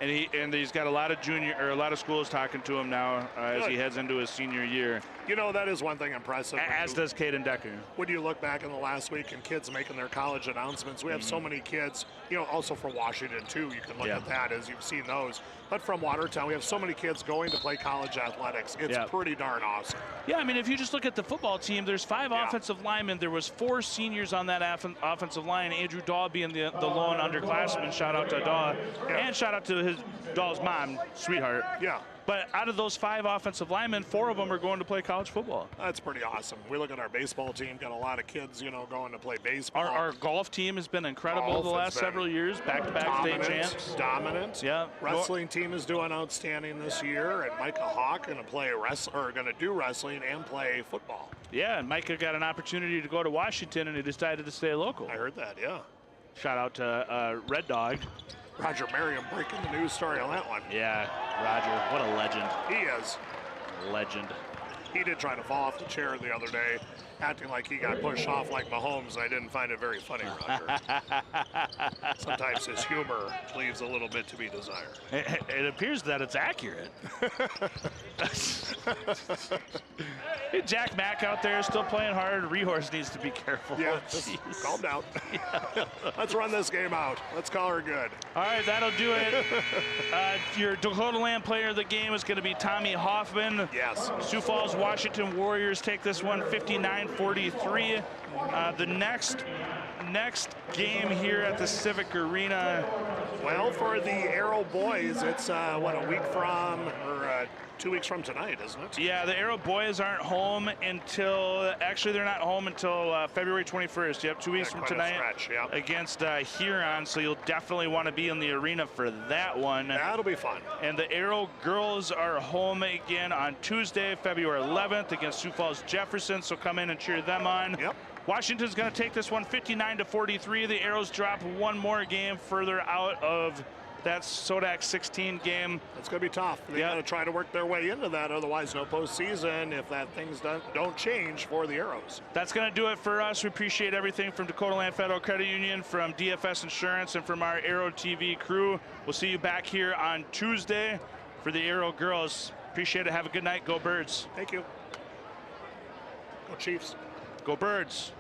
And he's got a lot of schools talking to him now as he heads into his senior year. You know, that is one thing impressive. As does Caden Decker. When you look back in the last week and kids making their college announcements, we have so many kids, also for Washington too, you can look at that as you've seen those. But from Watertown, we have so many kids going to play college athletics. It's pretty darn awesome. Yeah, I mean, if you just look at the football team, there's 5 offensive linemen. There was 4 seniors on that offensive line. Andrew Dahl being the lone underclassman. Shout out to Dahl. And shout out to Dahl's mom, sweetheart. Yeah. But out of those 5 offensive linemen, 4 of them are going to play college football. That's pretty awesome. We look at our baseball team, got a lot of kids, going to play baseball. Our golf team has been incredible the last several years, back-to-back state champs. Dominant. Yeah. Wrestling team is doing outstanding this year, and Micah Hawk going to do wrestling and play football. Yeah, and Micah got an opportunity to go to Washington, and he decided to stay local. I heard that, yeah. Shout out to Red Dog. Roger Merriam breaking the news story on that one. Yeah, Roger, what a legend. He is. Legend. He did try to fall off the chair the other day, acting like he got pushed off like Mahomes. I didn't find it very funny, Roger. Sometimes his humor leaves a little bit to be desired. It appears that it's accurate. Jack Mack out there still playing hard. Rehorse needs to be careful. Yeah, just calm down. Let's run this game out. Let's call her good. All right, that'll do it. Your Dakota Land player of the game is going to be Tommy Hoffman. Yes. Sioux Falls Washington Warriors take this one 59-43. The next game here at the Civic Arena. Well, for the Arrow boys, it's what, a week from, or 2 weeks from tonight, isn't it? Yeah, the Arrow boys aren't home until, actually they're not home until February 21st. You have 2 weeks from tonight against Huron, so you'll definitely want to be in the arena for that one. That'll be fun. And the Arrow girls are home again on Tuesday, February 11th against Sioux Falls Jefferson, so come in and cheer them on. Yep. Washington's going to take this one 59-43. The Arrows drop one more game further out of that Sodak 16 game. It's going to be tough. They got to try to work their way into that, otherwise no postseason if that things don't change for the Arrows. That's going to do it for us. We appreciate everything from Dakota Land Federal Credit Union, from DFS Insurance, and from our Arrow TV crew. We'll see you back here on Tuesday for the Arrow girls. Appreciate it. Have a good night. Go Birds. Thank you. Go Chiefs. Go Birds.